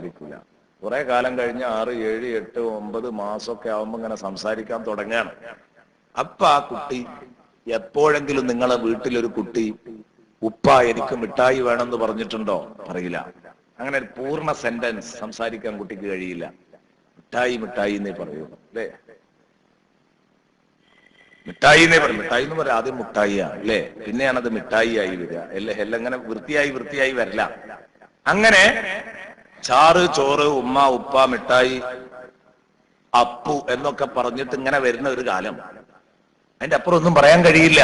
സംസാരിക്കില്ല. കുറെ കാലം കഴിഞ്ഞ് 6, 7, 8, 9 മാസമൊക്കെ ആവുമ്പോ ഇങ്ങനെ സംസാരിക്കാൻ തുടങ്ങുകയാണ്. അപ്പൊ ആ കുട്ടി എപ്പോഴെങ്കിലും നിങ്ങളെ വീട്ടിലൊരു കുട്ടി ഉപ്പ എനിക്ക് മിഠായി വേണമെന്ന് പറഞ്ഞിട്ടുണ്ടോ? പറയില്ല. അങ്ങനെ ഒരു പൂർണ്ണ സെന്റൻസ് സംസാരിക്കാൻ കുട്ടിക്ക് കഴിയില്ല. മിഠായി മിഠായി എന്നേ പറയൂ, അല്ലേ? മിഠായി എന്നേ പറയും. മിഠായി എന്ന് പറയാം, ആദ്യം മുട്ടായിയാ അല്ലേ, പിന്നെയാണത് മിഠായി ആയി വരിക. എല്ലാം അങ്ങനെ വൃത്തിയായി വരില്ല. അങ്ങനെ ചാറ്, ചോറ്, ഉമ്മ, ഉപ്പ, മിഠായി, അപ്പു എന്നൊക്കെ പറഞ്ഞിട്ട് ഇങ്ങനെ വരുന്ന ഒരു കാലം. അതിന്റെ അപ്പുറം ഒന്നും പറയാൻ കഴിയില്ല.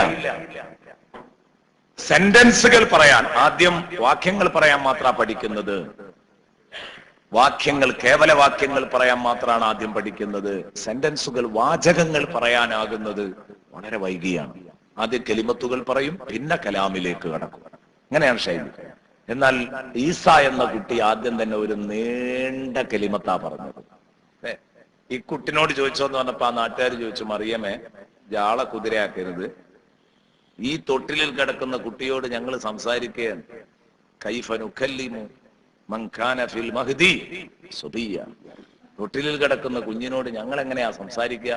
സെന്റൻസുകൾ പറയാൻ, ആദ്യം വാക്യങ്ങൾ പറയാൻ മാത്രമാണ് പഠിക്കുന്നത്. വാക്യങ്ങൾ, കേവല വാക്യങ്ങൾ പറയാൻ മാത്രമാണ് ആദ്യം പഠിക്കുന്നത്. സെന്റൻസുകൾ, വാചകങ്ങൾ പറയാനാകുന്നത് വളരെ വൈകിയാണ്. ആദ്യം കലിമത്തുകൾ പറയും, പിന്നെ കലാമിലേക്ക് കടക്കും. അങ്ങനെയാണ് ശൈലി. എന്നാൽ ഈസ എന്ന കുട്ടി ആദ്യം തന്നെ ഒരു നീണ്ട കലിമത്താ പറഞ്ഞത്. ഈ കുട്ടിനോട് ചോദിച്ചോന്ന് പറഞ്ഞപ്പോ ആ നാട്ടുകാർ ചോദിച്ചു, മറിയമേ, ജാള കുതിരയാക്കരുത്, ഈ തൊട്ടിലിൽ കിടക്കുന്ന കുട്ടിയോട് ഞങ്ങൾ സംസാരിക്കുകയാണ്. കൈഫ നുകല്ലിമു മൻ കാന ഫിൽ മഹ്ദി സുബിയ്യ. തൊട്ടിലിൽ കിടക്കുന്ന കുഞ്ഞിനോട് ഞങ്ങൾ എങ്ങനെയാ സംസാരിക്കുക?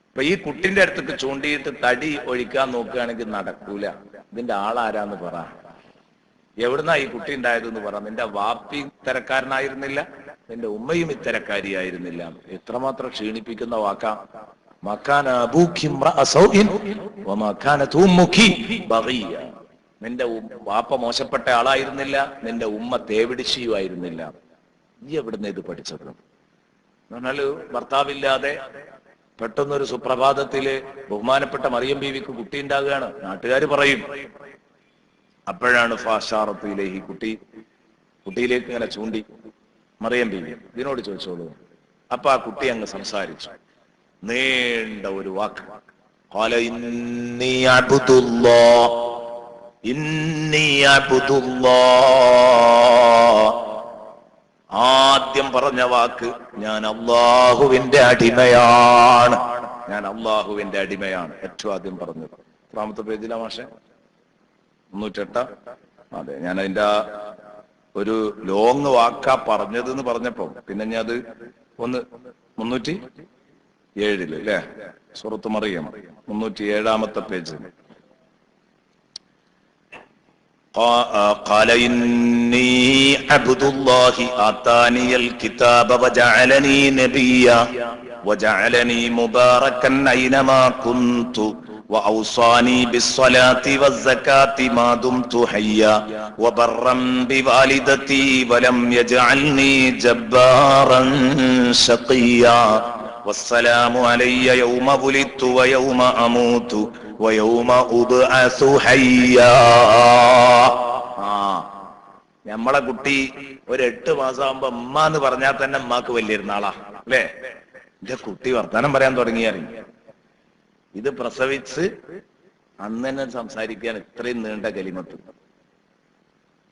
അപ്പൊ ഈ കുട്ടിന്റെ അടുത്തേക്ക് ചൂണ്ടിയിട്ട് തടി ഒഴിക്കാൻ നോക്കുകയാണെങ്കിൽ നടക്കൂല. ഇതിന്റെ ആളാരാന്ന് പറ, എവിടുന്നാ ഈ കുട്ടി ഉണ്ടായതെന്ന് പറ. നിന്റെ വാപ്പി ഇത്തരക്കാരനായിരുന്നില്ല, നിന്റെ ഉമ്മയും ഇത്തരക്കാരിയായിരുന്നില്ല. എത്രമാത്രം ക്ഷീണിപ്പിക്കുന്ന വാക്കാ. മക്കാന അബൂക്കി ഇംറഅ സൗഇൻ വമാ കാനത് ഉമ്മുക്കി ബഗിയ. നിന്റെ വാപ്പ മോശപ്പെട്ട ആളായിരുന്നില്ല, നിന്റെ ഉമ്മ തേവിടിശിയുമായിരുന്നില്ല. ഈ എവിടുന്ന് ഇത് പഠിച്ചത്? എന്നാല് ഭർത്താവില്ലാതെ പെട്ടെന്നൊരു സുപ്രഭാതത്തില് ബഹുമാനപ്പെട്ട മറിയം ബീവിക്ക് കുട്ടി ഉണ്ടാകുകയാണ്. നാട്ടുകാർ പറയും. അപ്പോഴാണ് ഫാഷാറത്തിലേക്ക് കുട്ടിയിലേക്ക് ഇങ്ങനെ ചൂണ്ടി മറിയം ബീവി, ഇതിനോട് ചോദിച്ചോളൂ. അപ്പൊ ആ കുട്ടി അങ്ങ് സംസാരിച്ചു, നീണ്ട ഒരു വാക്ക്. ഖാല ഇന്നി അബ്ദുല്ലാഹ്, ഇന്നി അബ്ദുല്ലാഹ്. ആദ്യം പറഞ്ഞ വാക്ക്, ഞാൻ അള്ളാഹുവിന്റെ അടിമയാണ്, ഞാൻ അള്ളാഹുവിന്റെ അടിമയാണ്. ഏറ്റവും ആദ്യം പറഞ്ഞത് എത്രാമത്തെ പേജിലാ മാഷെ? 308. അതെ, ഞാൻ അതിന്റെ ഒരു ലോങ് വാക്കാ പറഞ്ഞത് എന്ന് പറഞ്ഞപ്പോ പിന്നെ ഞാൻ അത് ഒന്ന് 307 അല്ലേ, സൂറത്ത് മറിയം 307 പേജ്. قال إني عبد الله آتاني الكتاب وجعلني نبيا وجعلني مباركا أينما كنت وأوصاني بالصلاة والزكاة ما دمت حيا وبرا بوالدتي ولم يجعلني جبارا شقيا والسلام علي يوم ولدت ويوم أموت ويوم أبعث حيا. നമ്മളെ കുട്ടി ഒരു 8 മാസമാകുമ്പോ അമ്മ എന്ന് പറഞ്ഞാൽ തന്നെ അമ്മക്ക് വലിയൊരുന്നാളാ അല്ലേ? എന്റെ കുട്ടി വർത്താനം പറയാൻ തുടങ്ങിയാറില്ല. ഇത് പ്രസവിച്ച് അന്ന് തന്നെ സംസാരിക്കാൻ ഇത്രയും നീണ്ട കലിമത്ത്.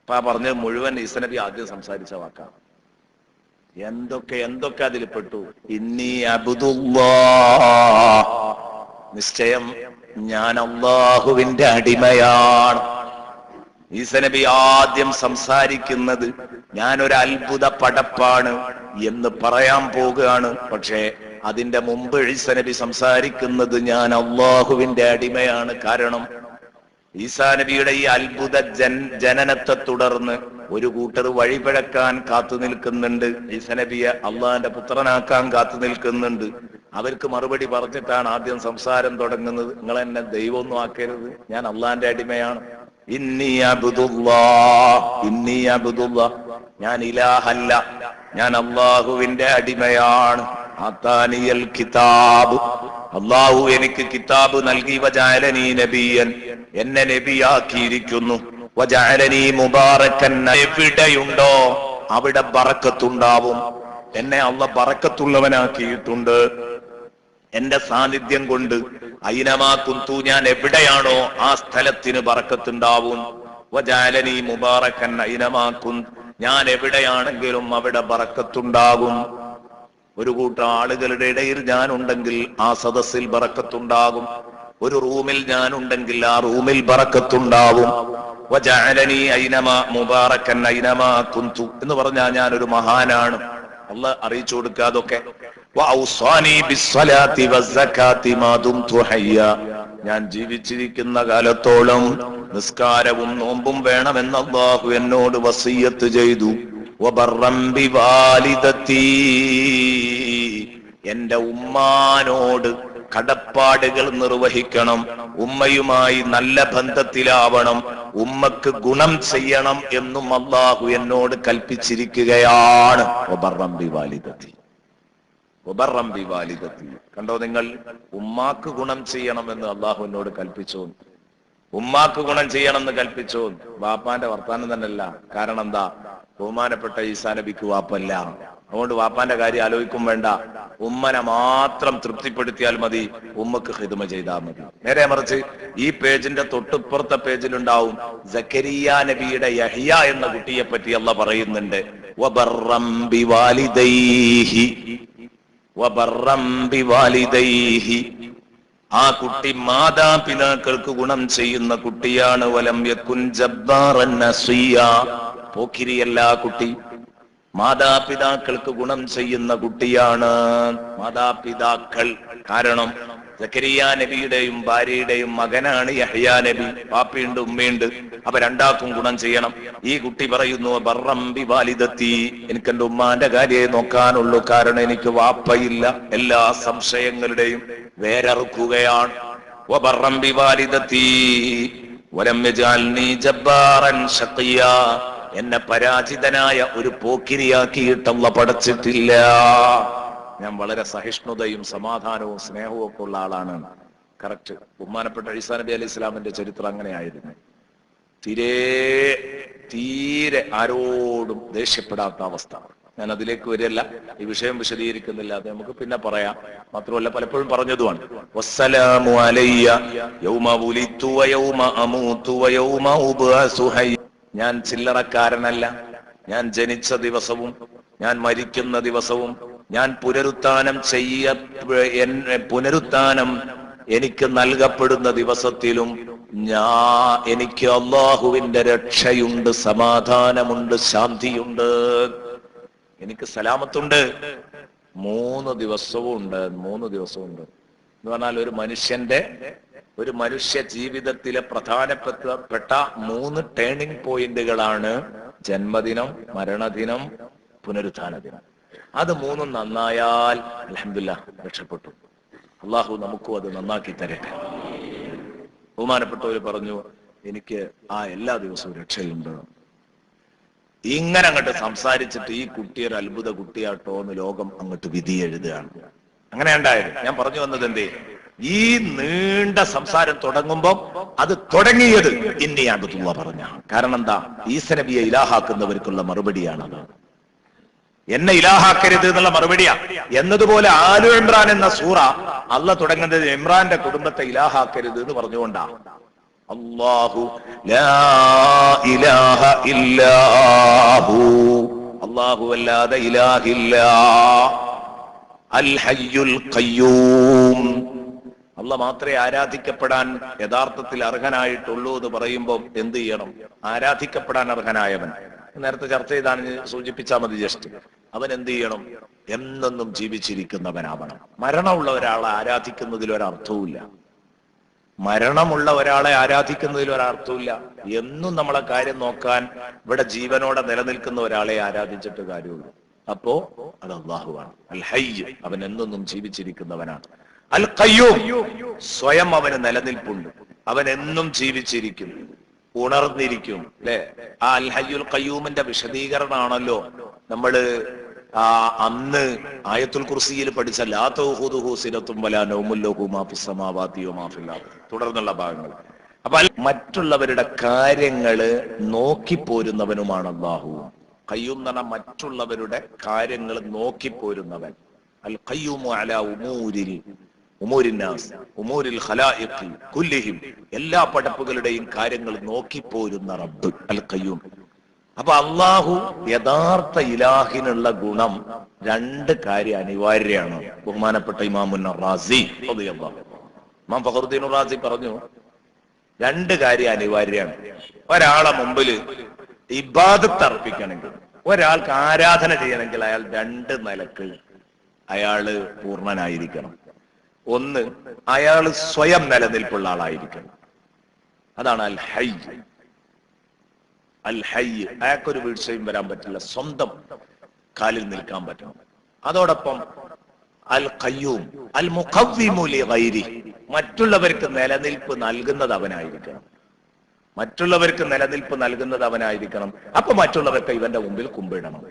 അപ്പൊ പറഞ്ഞത് മുഴുവൻ ഈസ നബി ആദ്യം സംസാരിച്ച വാക്കാണ്. എന്തൊക്കെ അതിൽ പെട്ടു. ഇന്നി അബ്ദുല്ലാഹ്, നിശ്ചയം ഞാൻ അല്ലാഹുവിന്റെ അടിമയാണ്. ഈസ നബി ആദ്യം സംസാരിക്കുന്നത് ഞാനൊരു അത്ഭുത പടപ്പാണ് എന്ന് പറയാൻ പോകുകയാണ്. പക്ഷേ അതിന്റെ മുമ്പ് ഈസ നബി സംസാരിക്കുന്നത് ഞാൻ അല്ലാഹുവിന്റെ അടിമയാണ്. കാരണം ഈസാ നബിയുടെ ഈ അത്ഭുത ജനനത്തെ തുടർന്ന് ഒരു കൂട്ടർ വഴിപിഴക്കാൻ കാത്തു നിൽക്കുന്നുണ്ട്. ഈസ നബിയെ അള്ളാഹിന്റെ പുത്രനാക്കാൻ കാത്തു നിൽക്കുന്നുണ്ട്. അവർക്ക് മറുപടി പറഞ്ഞിട്ടാണ് ആദ്യം സംസാരം തുടങ്ങുന്നത്. നിങ്ങൾ എന്നെ ദൈവമൊന്നും ആക്കരുത്, ഞാൻ അള്ളാഹിന്റെ അടിമയാണ്. ഇന്നി അബ്ദുല്ലാഹ്, ഇന്നി അബ്ദുല്ലാഹ്, ഞാൻ ഇലാഹല്ല, ഞാൻ അള്ളാഹുവിന്റെ അടിമയാണ്. ആതാനിയൽ കിതാബ്, അള്ളാഹു എനിക്ക് കിതാബ് നൽകി. വജഅലനി നബിയൻ, എന്നെ നബിയാക്കിയിരിക്കുന്നു. വജഅലനി മുബാറക്കൻ, എവിടെയുണ്ടോ അവിടെ ബറക്കത്തുണ്ടാവും. എന്നെ അള്ളാഹ് ബറക്കത്തുള്ളവനാക്കിയിട്ടുണ്ട് എന്റെ സാന്നിധ്യം കൊണ്ട്. ഐനമാ കുന്തു, ഞാൻ എവിടെയാണോ ആ സ്ഥലത്തിന് ബറക്കത്തുണ്ടാവും. വജഅലനി മുബാറക്കൻ ഐനമാ കുന്തു, ഞാൻ എവിടെയാണെങ്കിലും അവിടെ ബറക്കത്തുണ്ടാകും. ഒരു കൂട്ടം ആളുകളുടെ ഇടയിൽ ഞാൻ ഉണ്ടെങ്കിൽ ആ സദസ്സിൽ ബറക്കത്തുണ്ടാകും. ഒരു റൂമിൽ ഞാൻ ഉണ്ടെങ്കിൽ ആ റൂമിൽ ബറക്കത്തുണ്ടാവും. വജഅലനി ഐനമാ മുബാറകൻ ഐനമാ കുന്തു എന്ന് പറഞ്ഞാൽ ഞാൻ ഒരു മഹാനാണ്. അല്ലാഹ് അറിയിച്ചു കൊടുക്കാതൊക്കെ. വഔസാനി ബിസ്സലാത്തി വസ്സകാത്തി മാ ദുംതു ഹയ്യ, ഞാൻ ജീവിച്ചിരിക്കുന്ന കാലത്തോളം നിസ്കാരവും നോമ്പും വേണമെന്ന് അല്ലാഹു എന്നോട് വസിയ്യത്ത് ചെയ്തു. വബർറൻ ബിവാലിദതി, എന്റെ ഉമ്മാനോട് കടപ്പാടുകൾ നിർവഹിക്കണം, ഉമ്മയുമായി നല്ല ബന്ധത്തിലാവണം, ഉമ്മക്ക് ഗുണം ചെയ്യണം എന്നും അല്ലാഹു എന്നോട് കൽപ്പിച്ചിരിക്കുകയാണ്. വബർറൻ ബിവാലിദതി, വബർറൻ ബിവാലിദതി. കണ്ടോ നിങ്ങൾ, ഉമ്മാക്ക് ഗുണം ചെയ്യണമെന്ന് അല്ലാഹു എന്നോട് കൽപ്പിച്ചു. ഉമ്മാക്ക് ഗുണം ചെയ്യണമെന്ന് കൽപ്പിച്ചു. വാപ്പാന്റെ വർത്താനം തന്നെയല്ല. കാരണം എന്താ? ബഹുമാനപ്പെട്ട ഈസാ നബിക്ക് വാപ്പല്ല. അതുകൊണ്ട് വാപ്പാന്റെ കാര്യം ആലോചിക്കും വേണ്ട. ഉമ്മനെ മാത്രം തൃപ്തിപ്പെടുത്തിയാൽ മതി, ഉമ്മക്ക് ഖിദ്മ ചെയ്താൽ മതി. നേരെ മറിച്ച് ഈ പേജിന്റെ തൊട്ടിപ്പുറത്തെ പേജിലുണ്ടാവും സക്കരിയ നബിയുടെ യഹ്യ എന്ന കുട്ടിയെ പറ്റി അല്ലാഹ് പറയുന്നുണ്ട്. വബർറൻ ബിവാലിദൈഹി, വബർറൻ ബിവാലിദൈഹി, ആ കുട്ടി മാതാപിതാക്കൾക്ക് ഗുണം ചെയ്യുന്ന കുട്ടിയാണ്. വലം യകുൻ ജബ്ബാറൻ നസിയ, പോക്കിരിയല്ല കുട്ടി, മാതാപിതാക്കൾക്ക് ഗുണം ചെയ്യുന്ന കുട്ടിയാണ്. മാതാപിതാക്കൾ, കാരണം സക്കരിയ നബിയുടെയും ഭാര്യയുടെയും മകനാണ് യഹ്യാ നബി. പാപ്പയുണ്ട്, ഉമ്മയുണ്ട്, അപ്പൊ രണ്ടാക്കും ഗുണം ചെയ്യണം. ഈ കുട്ടി പറയുന്നു ബർറൻ ബിവാലിദതി, എനിക്ക് എന്റെ ഉമ്മാന്റെ കാര്യമേ നോക്കാനുള്ളൂ, കാരണം എനിക്ക് വാപ്പയില്ല. എല്ലാ സംശയങ്ങളുടെയും വേരറുക്കുകയാണ്. വബർറൻ ബിവാലിദതി വലം യജഅൽനി ജബ്ബാറൻ ശഖിയ, എന്നെ പരാജിതനായ ഒരു പോക്കിരിയാക്കിയിട്ട് അല്ലാഹ് പടച്ചിട്ടില്ല. ഞാൻ വളരെ സഹിഷ്ണുതയും സമാധാനവും സ്നേഹവും ഒക്കെ ഉള്ള ആളാണ്. കറക്റ്റ്. ബഹുമാനപ്പെട്ട ഈസാ നബി അലൈഹി ഇസ്ലാമിന്റെ ചരിത്രം അങ്ങനെയായിരുന്നു. തീരെ ആരോടും ദേഷ്യപ്പെടാത്ത അവസ്ഥ. ഞാൻ അതിലേക്ക് വരില്ല, ഈ വിഷയം വിശദീകരിക്കുന്നില്ല, അത് നമുക്ക് പിന്നെ പറയാം. മാത്രമല്ല പലപ്പോഴും പറഞ്ഞതുമാണ്. വസ്സലാമു അലയ്യ യൗമ വുലിതു വയൗമ അമൂതു വയൗമ ഉബ്അസു ഹയ്യ, ഞാൻ ചില്ലറക്കാരനല്ല. ഞാൻ ജനിച്ച ദിവസവും ഞാൻ മരിക്കുന്ന ദിവസവും ഞാൻ പുനരുത്ഥാനം എനിക്ക് നൽകപ്പെടുന്ന ദിവസത്തിലും എനിക്ക് അല്ലാഹുവിന്റെ രക്ഷയുണ്ട്, സമാധാനമുണ്ട്, ശാന്തിയുണ്ട്, എനിക്ക് സലാമത്തുണ്ട്. 3 ദിവസവും ഉണ്ട്. 3 ദിവസവും ഉണ്ട് എന്ന് പറഞ്ഞാൽ ഒരു മനുഷ്യ ജീവിതത്തിലെ പ്രധാനപ്പെട്ട 3 ടേണിംഗ് പോയിന്റുകളാണ് ജന്മദിനം, മരണദിനം, പുനരുത്ഥാന ദിനം. അത് 3 നന്നായാൽ അൽഹംദുലില്ലാഹ് രക്ഷപ്പെട്ടു. അള്ളാഹു നമുക്കും അത് നന്നാക്കി തരട്ടെ. ബഹുമാനപ്പെട്ടവര് പറഞ്ഞു, എനിക്ക് ആ എല്ലാ ദിവസവും രക്ഷയുണ്ട്. ഇങ്ങനെ അങ്ങോട്ട് സംസാരിച്ചിട്ട് ഈ കുട്ടി ഒരു അത്ഭുത കുട്ടിയാട്ടോ എന്ന് ലോകം അങ്ങോട്ട് വിധി എഴുതുകയാണ്. അങ്ങനെ ഉണ്ടായത്. ഞാൻ പറഞ്ഞു വന്നത് എന്തേ, ഈ നീണ്ട സംസാരം തുടങ്ങുമ്പോ അത് തുടങ്ങിയത് ഇന്നി അബ്ദുല്ലാഹ് പറഞ്ഞ. കാരണം എന്താ? ഈസാ നബിയെ ഇലാഹാക്കുന്നവർക്കുള്ള മറുപടിയാണത്. എന്നെ ഇലാഹാക്കരുത് എന്നുള്ള മറുപടിയാ. എന്നതുപോലെ ആലു ഇമ്രാൻ എന്ന സൂറ അള്ളാഹ് തുടങ്ങുന്നത് ഇമ്രാന്റെ കുടുംബത്തെ ഇലാഹാക്കരുത് എന്ന് പറഞ്ഞുകൊണ്ടാ. അല്ലാഹു ലാ ഇലാഹ ഇല്ലാഹു, അല്ലാഹു അല്ലാതെ ഇലാഹില്ല. അൽ ഹയ്യുൽ ഖയ്യൂം, അല്ലാഹ് മാത്രമേ ആരാധിക്കപ്പെടാൻ യഥാർത്ഥത്തിൽ അർഹനായിട്ടുള്ളൂ എന്ന് പറയുമ്പോൾ എന്ത് ചെയ്യണം? ആരാധിക്കപ്പെടാൻ അർഹനായവൻ, നേരത്തെ ചർച്ച ചെയ്താണ്, സൂചിപ്പിച്ചാൽ മതി ജസ്റ്റ്. അവൻ എന്ത് ചെയ്യണം? എന്നെന്നും ജീവിച്ചിരിക്കുന്നവനാവണം. മരണമുള്ള ഒരാളെ ആരാധിക്കുന്നതിൽ ഒരർത്ഥവുമില്ല. മരണമുള്ള ഒരാളെ ആരാധിക്കുന്നതിൽ ഒരർത്ഥവുമില്ല. എന്നും നമ്മളെ കാര്യം നോക്കാൻ ഇവിടെ ജീവനോടെ നിലനിൽക്കുന്ന ഒരാളെ ആരാധിച്ചിട്ട് കാര്യമുള്ളൂ. അപ്പോ അത് അല്ലാഹുവാണ്. അൽ ഹയ്യ്, അവൻ എന്നെന്നും ജീവിച്ചിരിക്കുന്നവനാണ്. അൽ ഖയ്യൂം, സ്വയം അവന് നിലനിൽപ്പുണ്ട്, അവൻ എന്നും ജീവിച്ചിരിക്കും, ഉണർന്നിരിക്കും. അല്ലെ? ആ അൽ ഹയ്യുൽ ഖയ്യൂമിന്റെ വിശദീകരണമാണല്ലോ നമ്മള് അന്ന് ആയത്തുൽ കുർസിയിൽ പഠിച്ച ലാ തൗഖുദുഹു സിനത്തും വലാ നൗമുൻ ലഹു മാ ഫിസ് സമാവാതി വമാ ഫിൽ അർദ് തുടർന്നുള്ള ഭാഗങ്ങൾ. അപ്പൊ മറ്റുള്ളവരുടെ കാര്യങ്ങള് നോക്കിപ്പോരുന്നവനുമാണ് അല്ലാഹു. ഖയ്യൂം എന്ന് പറഞ്ഞാൽ മറ്റുള്ളവരുടെ കാര്യങ്ങൾ നോക്കിപ്പോരുന്നവൻ. അൽ ഖയ്യൂമു അലാ ഉമൂരിന്നാസ് ഉമൂരിൽ ഖലായിഖി കുല്ലിഹിം, എല്ലാ പടപ്പുകളുടെയും കാര്യങ്ങൾ നോക്കിപ്പോരുന്ന റബ്ബ് അൽ ഖയ്യൂം. അപ്പൊ അള്ളാഹു യഥാർത്ഥ ഇലാഹിനുള്ള ഗുണം 2 കാര്യം അനിവാര്യമാണ്. ബഹുമാനപ്പെട്ട ഇമാമുൻ റാസി റളിയല്ലാഹു, ഇമാം ഫഖറുദ്ദീൻ റാസി പറഞ്ഞു, രണ്ട് കാര്യം അനിവാര്യമാണ്. ഒരാളെ മുമ്പിൽ ഇബാദത്ത് അർപ്പിക്കണമെങ്കിൽ, ഒരാൾക്ക് ആരാധന ചെയ്യണമെങ്കിൽ അയാൾ രണ്ട് നിലക്ക് അയാള് പൂർണ്ണനായിരിക്കണം. ഒന്ന്, അയാൾ സ്വയം നിലനിൽപ്പുള്ള ആളായിരിക്കണം. അതാണ് അൽ ഹയ്യ്. അൽ ഹയ്യ്, അയാൾക്കൊരു വീഴ്ചയും വരാൻ പറ്റില്ല, സ്വന്തം കാലിൽ നിൽക്കാൻ പറ്റണം. അതോടൊപ്പം അൽ ഖയ്യൂം, അൽ മുഖവ്വിമു ലിഗൈരി, മറ്റുള്ളവർക്ക് നിലനിൽപ്പ് നൽകുന്നത് അവനായിരിക്കണം. മറ്റുള്ളവർക്ക് നിലനിൽപ്പ് നൽകുന്നത് അവനായിരിക്കണം. അപ്പൊ മറ്റുള്ളവർക്ക് ഇവന്റെ മുമ്പിൽ കുമ്പിടണം,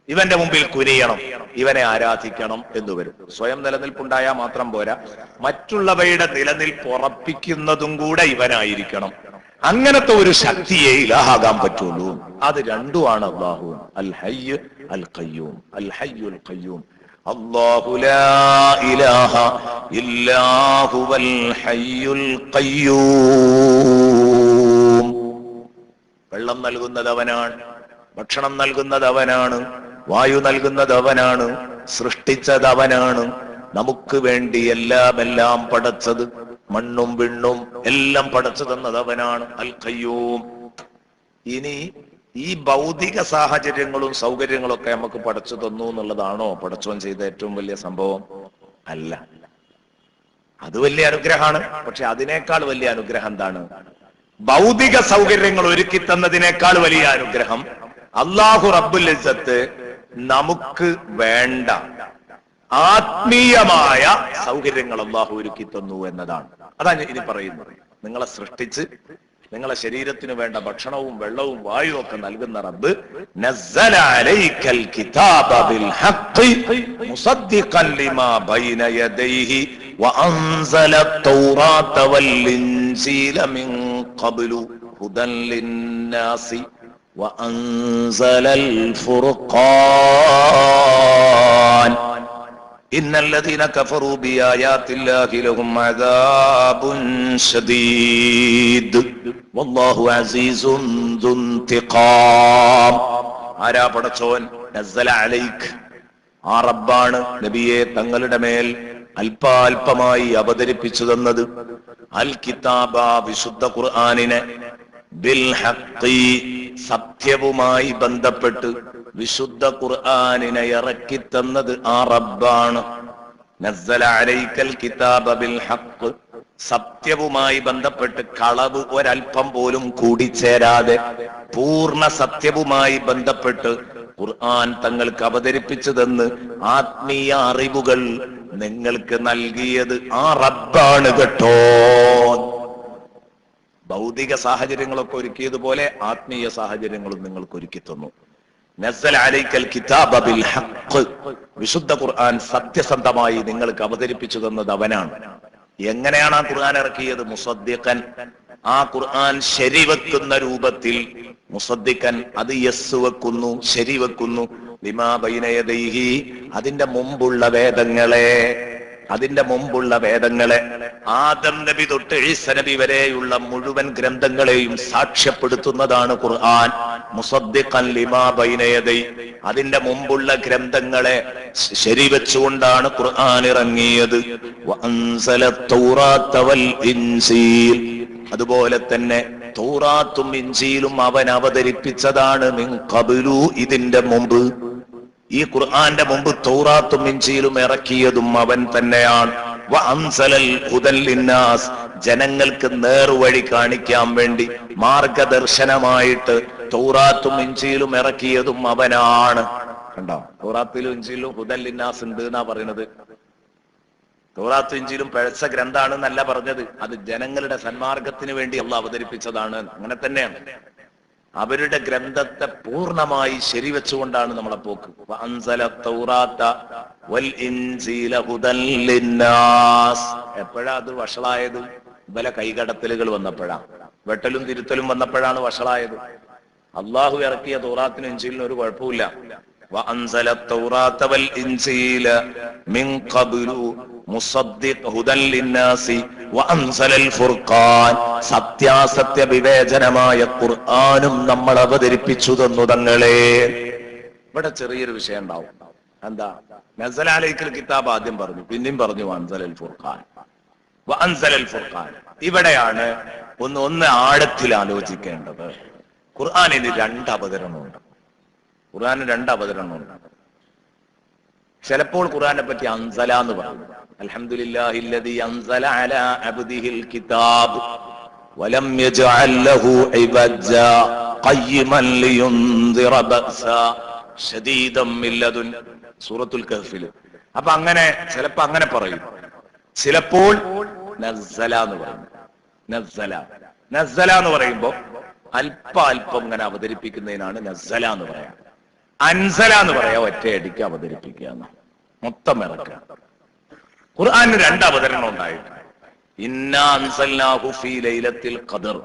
ഇവന്റെ മുമ്പിൽ കുനിയണം, ഇവനെ ആരാധിക്കണം എന്ന് വരും. സ്വയം നിലനിൽപ്പുണ്ടായാൽ മാത്രം പോരാ, മറ്റുള്ളവയുടെ നിലനിൽപ്പ് ഉറപ്പിക്കുന്നതും കൂടെ ഇവനായിരിക്കണം. അങ്ങനത്തെ ഒരു ശക്തിയെ ഇലാഹാകാൻ പറ്റുള്ളൂ. അത് രണ്ടുമാണ് അല്ലാഹു, അൽ ഹയ്യ് അൽ ഖയ്യൂം. അൽ ഹയ്യുൽ ഖയ്യൂം, അല്ലാഹു ലാ ഇലാഹ ഇല്ലാ ഹുവൽ ഹയ്യുൽ ഖയ്യൂം. വെള്ളം നൽകുന്നത് അവനാണ്, ഭക്ഷണം നൽകുന്നത് അവനാണ്, വായു നൽകുന്നത് അവനാണ്, സൃഷ്ടിച്ചത് അവനാണ്, നമുക്ക് വേണ്ടി എല്ലാം പടച്ചത്, മണ്ണും വിണ്ണും എല്ലാം പടച്ചു തന്നത് അവനാണ്, അൽ ഖയ്യൂം. ഇനി ഈ ഭൗതിക സാഹചര്യങ്ങളും സൗകര്യങ്ങളും ഒക്കെ നമുക്ക് പടച്ചു തന്നു എന്നുള്ളതാണോ പടച്ചോൻ ചെയ്ത ഏറ്റവും വലിയ സംഭവം? അല്ല, അത് വലിയ അനുഗ്രഹമാണ്. പക്ഷെ അതിനേക്കാൾ വലിയ അനുഗ്രഹം എന്താണ്? ഭൗതിക സൗകര്യങ്ങൾ ഒരുക്കി തന്നതിനേക്കാൾ വലിയ അനുഗ്രഹം അല്ലാഹു റബ്ബുൽ ഇസ്സത്ത് നമുക്ക് വേണ്ട ആത്മീയമായ സൗകര്യങ്ങൾ അല്ലാഹു ഒരുക്കി തന്നു എന്നതാണ്. അതാണ് ഇനി പറയുന്നത്. നിങ്ങളെ സൃഷ്ടിച്ച് നിങ്ങളെ ശരീരത്തിന് വേണ്ട ഭക്ഷണവും വെള്ളവും വായുവും ഒക്കെ നൽകുന്ന റബ്ബ് നസ്സല അലൈക്കൽ കിതാബ ബിൽ ഹഖ് മുസദ്ദിഖൻ ലിമാ ബൈന യദൈഹി വഅൻസല തൗറാത വൽ ഇൻജീല മിൻ ഖബ്ലു ഹുദൻ ലിന്നാസി വഅൻസലൽ ഫുർഖാൻ ഇന്നല്ലദീന കഫറൂ ബിആയാതില്ലാഹി ലഹും അദാബുൻ ശദീദ് വല്ലാഹു അസീസുൻ ദുൻതിഖാം. ആരാ പടച്ചോൻ? നസ്സല അലൈക്, ആ റബ്ബാണ് നബിയെ തങ്ങളുടെ മേൽ അല്പാൽപമായി അവതരിപ്പിച്ചു തന്നത്. അൽ കിതാബ, വിശുദ്ധ ഖുർആനിനെ, ബിൽ ഹഖ്, സത്യവുമായി ബന്ധപ്പെട്ട് വിശുദ്ധ ഖുർആനിനെ ഇറക്കി തന്നത് ആ റബ്ബാണ്. നസ്സല അലൈക്കൽ കിതാബ ബിൽ ഹഖ്, സത്യവുമായി ബന്ധപ്പെട്ട് കളവ് ഒരൽപ്പം പോലും കൂടിച്ചേരാതെ പൂർണ്ണ സത്യവുമായി ബന്ധപ്പെട്ട് ഖുർആൻ തങ്ങൾക്ക് അവതരിപ്പിച്ചതെന്ന് ആത്മീയ അറിവുകൾ നിങ്ങൾക്ക് നൽകിയത് ആ റബ്ബാണ് കേട്ടോ. ഭൗതിക സാഹചര്യങ്ങളൊക്കെ ഒരുക്കിയതുപോലെ ആത്മീയ സാഹചര്യങ്ങളും നിങ്ങൾക്ക് ഒരുക്കി തന്നു. നസ്സല അലൈക്കൽ കിതാബ ബിൽ ഹഖ്, വിശുദ്ധ ഖുർആൻ സത്യസന്ധമായി നിങ്ങൾക്ക് അവതരിപ്പിച്ചു തന്നത് അവനാണ്. എങ്ങനെയാണ് ആ ഖുർആൻ ഇറക്കിയത്? മുസദ്ദിഖൻ, ആ ഖുർആൻ ശരിവെക്കുന്ന രൂപത്തിൽ. മുസദ്ദിഖൻ, അത് യസ് വെക്കുന്നു, ശരിവെക്കുന്നു. ലിമാ ബൈന യദൈഹി, അതിന്റെ മുമ്പുള്ള വേദങ്ങളെ, അതിന്റെ മുമ്പുള്ള വേദങ്ങളെ, ആദം നബി തൊട്ട് ഈസ നബി വരെയുള്ള മുഴുവൻ ഗ്രന്ഥങ്ങളെയും സാക്ഷ്യപ്പെടുത്തുന്നതാണ് ഖുർആൻ. മുസദ്ദിഖൻ ലിമാ ബൈന യദൈ, അതിന്റെ മുമ്പുള്ള ഗ്രന്ഥങ്ങളെ ശരിവെച്ചുകൊണ്ടാണ് ഖുർആൻ ഇറങ്ങിയത്. വഅൻസല തൗറാത വൽ ഇൻജീൽ, അതുപോലെ തന്നെ തൗറാത്തും ഇൻജീലും അവൻ അവതരിപ്പിച്ചതാണ്. മിൻ ഖബ്ലു, ഇതിന്റെ മുമ്പ്, ഈ ഖുർആന്റെ മുമ്പ് തൗറാത്തും ഇൻജീലും ഇറക്കിയതും അവൻ തന്നെയാണ്. വഅൻസലൽ ഹുദൻ ലിന്നാസ്, ജനങ്ങൾക്ക് നേർവഴി കാണിക്കാൻ വേണ്ടി മാർഗദർശനമായിട്ട് തൗറാത്തും ഇൻജീലും ഇറക്കിയതും അവനാണ്. കണ്ടോ, തൗറാത്തിലും ഇൻജീലും ഹുദൻ ലിന്നാസ് ഉണ്ട് എന്നാ പറയുന്നത്. തൗറാത്തും ഇൻജീലും പഴച്ച ഗ്രന്ഥാണെന്നല്ല പറഞ്ഞത്, അത് ജനങ്ങളുടെ സന്മാർഗത്തിന് വേണ്ടി അല്ലാഹു അവതരിപ്പിച്ചതാണ്. അങ്ങനെ തന്നെയാണ്. അവരുടെ ഗ്രന്ഥത്തെ പൂർണ്ണമായി ശരിവെച്ചുകൊണ്ടാണ് നമ്മളെ പോക്ക്. എപ്പോഴാ അത് വഷളായത്? ഇവല കൈകടത്തലുകൾ വന്നപ്പോഴാ, വെട്ടലും തിരുത്തലും വന്നപ്പോഴാണ് വഷളായത്. അള്ളാഹു ഇറക്കിയ തൗറാത്തിനും ഇൻജീലിനും ഒരു കുഴപ്പമില്ല. وأنزل التوراة والإنجيل من قبل مصدق هدى للناس وأنزل الفرقان, സത്യാസത്യ വിവേചനമായ ഖുർആനും നമ്മൾ അവതരിപ്പിച്ചു തന്നു തങ്ങളെ. ഇവിടെ ചെറിയൊരു വിഷയം ഉണ്ടാവും. എന്താ? നസ്സല അലൈക്കൽ കിതാബ് ആദ്യം പറഞ്ഞു, പിന്നെയും പറഞ്ഞു അൻസലൽ ഫുർഖാൻ. വഅൻസലൽ ഫുർഖാൻ. ഇവിടെയാണ് ഒന്ന് ആഴത്തിൽ ആലോചിക്കേണ്ടത്. ഖുർആനിന് രണ്ട് അവതരണമുണ്ട്. ഖുർആന് രണ്ട് അവതരണമുണ്ട്. ചിലപ്പോൾ ഖുർആനെ പറ്റി അൻസല എന്ന് പറയും. അൽഹംദുലില്ലാഹില്ലദീ അൻസല അലാ അബ്ദിഹിൽ കിതാബ് വലം യജ്അൽ ലഹു ഇവജാ ഖയ്യിമൻ ലിയുൻദിറ ബഅസാ ശദീദൻ മിൻ ലദുൻ, സൂറത്തുൽ കഹ്ഫിൽ. അപ്പൊ അങ്ങനെ ചിലപ്പോ അങ്ങനെ പറയും. ചിലപ്പോൾ നസ്സല എന്ന് പറയും. നസ്സല എന്ന് പറയുമ്പോ അല്പം ഇങ്ങനെ അവതരിപ്പിക്കുന്നതിനാണ് നസ്സല എന്ന് പറയാം. അൻസല എന്ന് പറയാ ഒറ്റയടിക്ക് അവതരിപ്പിക്കുക, മൊത്തം ഇറക്കുക. ഖുർആന് രണ്ട് അവതരണം ഉണ്ടായിട്ട് ഇന്നാ അൻസൽനാഹു ഫീ ലൈലത്തിൽ ഖദർ.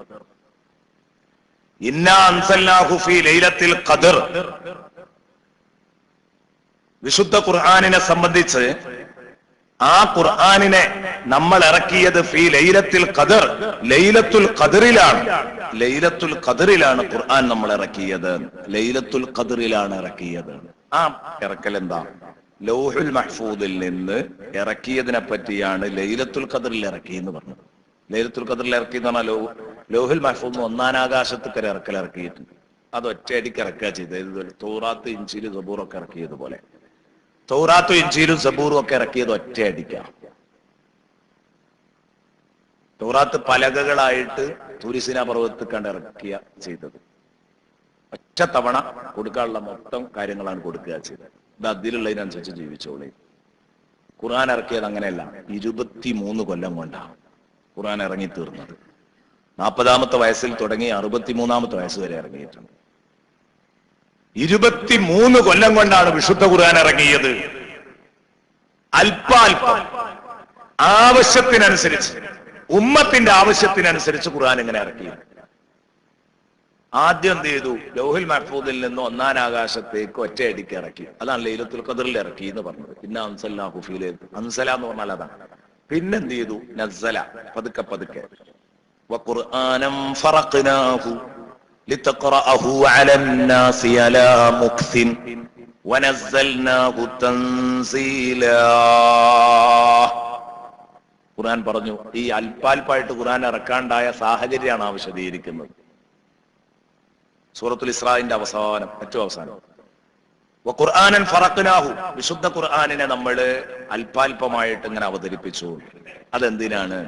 ഇന്നാ അൻസൽനാഹു ഫീ ലൈലത്തിൽ ഖദർ. വിശുദ്ധ ഖുർആനിനെ സംബന്ധിച്ച് ആ ഖുർആനിനെ നമ്മൾ ഇറക്കിയത് ഫീ ലൈലത്തിൽ ഖദർ, ലൈലത്തുൽ ഖദറിലാണ്. ലൈലത്തുൽ ഖദറിലാണ് ഖുർആൻ നമ്മൾ ഇറക്കിയത്. ലൈലത്തുൽ ഖദറിലാണ് ഇറക്കിയത്. ആ ഇറക്കൽ എന്താ? ലൗഹുൽ മഹ്ഫൂദിൽ നിന്ന് ഇറക്കിയതിനെ പറ്റിയാണ് ലൈലത്തുൽ ഖദറിൽ ഇറക്കി എന്ന് പറഞ്ഞത്. ലൈലത്തുൽ ഖദറിൽ ഇറക്കി എന്ന് പറഞ്ഞാൽ ലൗഹുൽ മഹ്ഫൂദ് ഒന്നാം ആകാശത്തേക്ക് ഇറക്കിയിട്ടുണ്ട്. അത് ഒറ്റയടിക്ക് ഇറക്കുക ചെയ്തത്. തൗറാത്ത്, ഇഞ്ചീൽ, സബൂറൊക്കെ ഇറക്കിയതുപോലെ തൗറാത്തും ഇഞ്ചീലും സബൂറും ഒക്കെ ഇറക്കിയത് ഒറ്റയടിക്കാം. തൗറാത്ത് പലകകളായിട്ട് തുരിസിന പർവ്വതത്തിൽ കണ്ട് ഇറക്കിയ ചെയ്തത്. ഒറ്റ തവണ കൊടുക്കാനുള്ള മൊത്തം കാര്യങ്ങളാണ് കൊടുക്കുക ചെയ്തത്. ഇത് അതിലുള്ളതിനനുസരിച്ച് ജീവിച്ചോളി. ഖുർആൻ ഇറക്കിയത് അങ്ങനെയല്ല. 23 കൊല്ലം കൊണ്ടാണ് ഖുർആൻ ഇറങ്ങി തീർന്നത്. 40ാമത്തെ വയസ്സിൽ തുടങ്ങി 63ാമത്തെ വയസ്സ് വരെ ഇറങ്ങിയിട്ടുണ്ട്. 23 കൊല്ലം കൊണ്ടാണ് വിശുദ്ധ ഖുർആൻ ഇറങ്ങിയത്. അല്പാൽപ്പം ആവശ്യത്തിനനുസരിച്ച്, ഉമ്മത്തിന്റെ ആവശ്യത്തിനനുസരിച്ച് ഖുർആൻ ഇങ്ങനെ ഇറക്കി. ആദ്യം എന്ത് ചെയ്തു? ലൗഹുൽ മഹ്ഫൂദിൽ നിന്ന് ഒന്നാം ആകാശത്തേക്ക് ഒറ്റയടിക്ക് ഇറക്കി. അതാണ് ലൈലത്തുൽ ഖദറിൽ ഇറക്കി എന്ന് പറഞ്ഞത്. പിന്നെ അൻസൽനാഹു ഫീ ലൈലത്തിൽ, അൻസല എന്ന് പറഞ്ഞാൽ അതാണ്. പിന്നെ എന്ത് ചെയ്തു? നസ്സല, പതുക്കെ പതുക്കെ. വഖുർആനം ഫറഖ്നാഹു لتقرأه على الناس على مكث ونزلناه تنزيلا. ഖുർആൻ പറഞ്ഞു. ഈ അല്പാൽപ്പായിട്ട് ഖുർആൻ ഇറക്കാണ്ടായ സാഹചര്യമാണ് വിശദീകരിക്കുന്നത്. സൂറത്തുൽ ഇസ്രാഇന്റെ അവസാനം, ഏറ്റവും അവസാനം. വഖുർആനൻ ഫറഖ്നാഹു, വിശുദ്ധ ഖുർആനിനെ നമ്മൾ അല്പാൽപമായിട്ട് ഇങ്ങനെ അവതരിപ്പിച്ചു. അതെന്തിനാണ്?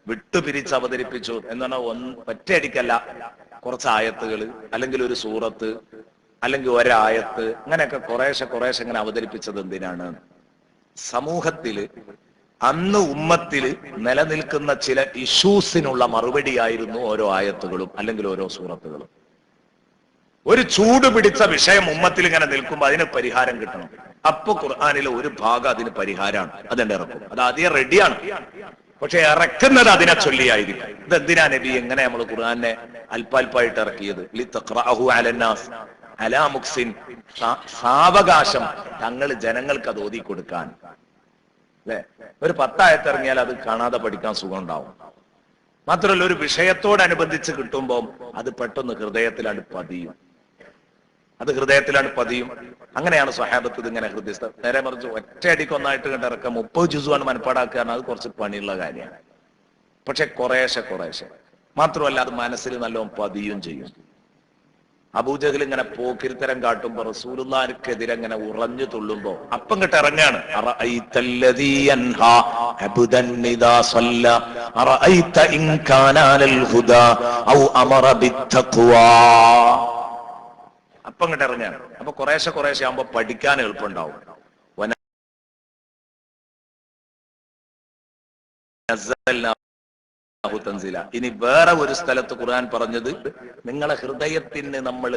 വിട്ടുപിരിച്ച് അവതരിപ്പിച്ചു എന്ന് പറഞ്ഞാൽ ഒറ്റയടിക്കല്ല. കുറച്ച് ആയത്തുകൾ, അല്ലെങ്കിൽ ഒരു സൂറത്ത്, അല്ലെങ്കിൽ ഒരായത്ത്, അങ്ങനെയൊക്കെ കുറേശ്ശെ ഇങ്ങനെ അവതരിപ്പിച്ചത് എന്തിനാണ്? സമൂഹത്തില് അന്ന് ഉമ്മത്തില് നിലനിൽക്കുന്ന ചില ഇഷ്യൂസിനുള്ള മറുപടിയായിരുന്നു ഓരോ ആയത്തുകളും അല്ലെങ്കിൽ ഓരോ സൂറത്തുകളും. ഒരു ചൂട് പിടിച്ച വിഷയം ഉമ്മത്തിൽ ഇങ്ങനെ നിൽക്കുമ്പോൾ അതിന് പരിഹാരം കിട്ടണം. അപ്പൊ ഖുർആനിലെ ഒരു ഭാഗം അതിന് പരിഹാരമാണ്. അതെന്നെ ഇറക്കും. അത് ആദ്യം റെഡിയാണ്. പക്ഷെ ഇറക്കുന്നത് അതിനെ ചൊല്ലിയായിരിക്കും. ഇതെന്തിനാ നബി എങ്ങനെ നമ്മൾ ഖുർആനെ അല്പാൽപ്പായിട്ട് ഇറക്കിയത്? ലിതഖറഅഹു അലന്നാസ് അലാ മുക്സിൻ, സാവകാശം തങ്ങൾ ജനങ്ങൾക്ക് അത് ഓതി കൊടുക്കാൻ. അല്ലെ, ഒരു 10 ആയത്ത് ഇറങ്ങിയാൽ അത് കാണാതെ പഠിക്കാൻ സുഖം ഉണ്ടാവും. മാത്രമല്ല, ഒരു വിഷയത്തോടനുബന്ധിച്ച് കിട്ടുമ്പോൾ അത് പെട്ടെന്ന് ഹൃദയത്തിലാണ് പതിയും. അങ്ങനെയാണ് സ്വഹാബത്ത് ഇതിങ്ങനെ ഹൃദയസ്ഥ. നേരെ മറിച്ച് ഒറ്റയടിക്ക് ഒന്നായിട്ട് കണ്ടിറക്കാം 30 ജുസുവാണ് മനപ്പാടാക്കുക. അത് കുറച്ച് പണിയുള്ള കാര്യമാണ്. പക്ഷെ കുറേശ്ശെ മാത്രമല്ല, അത് മനസ്സിൽ നല്ലോണം പതിയും ചെയ്യും. അബൂജഹൽ ഇങ്ങനെ പോക്കിരിത്തരം കാട്ടുമ്പോ റസൂലുള്ളാഹിക്കെതിരെ ഇങ്ങനെ ഉറഞ്ഞു തുള്ളുമ്പോ അപ്പം കിട്ട ഇറങ്ങാണ്. അപ്പം കിട്ട ഇറങ്ങാണ്. അപ്പൊ കുറേശ്ശെ ആകുമ്പോ പഠിക്കാൻ എളുപ്പമുണ്ടാവും. ഇനി വേറെ ഒരു സ്ഥലത്ത് ഖുർആൻ പറഞ്ഞത് നിങ്ങളെ ഹൃദയത്തിന് നമ്മൾ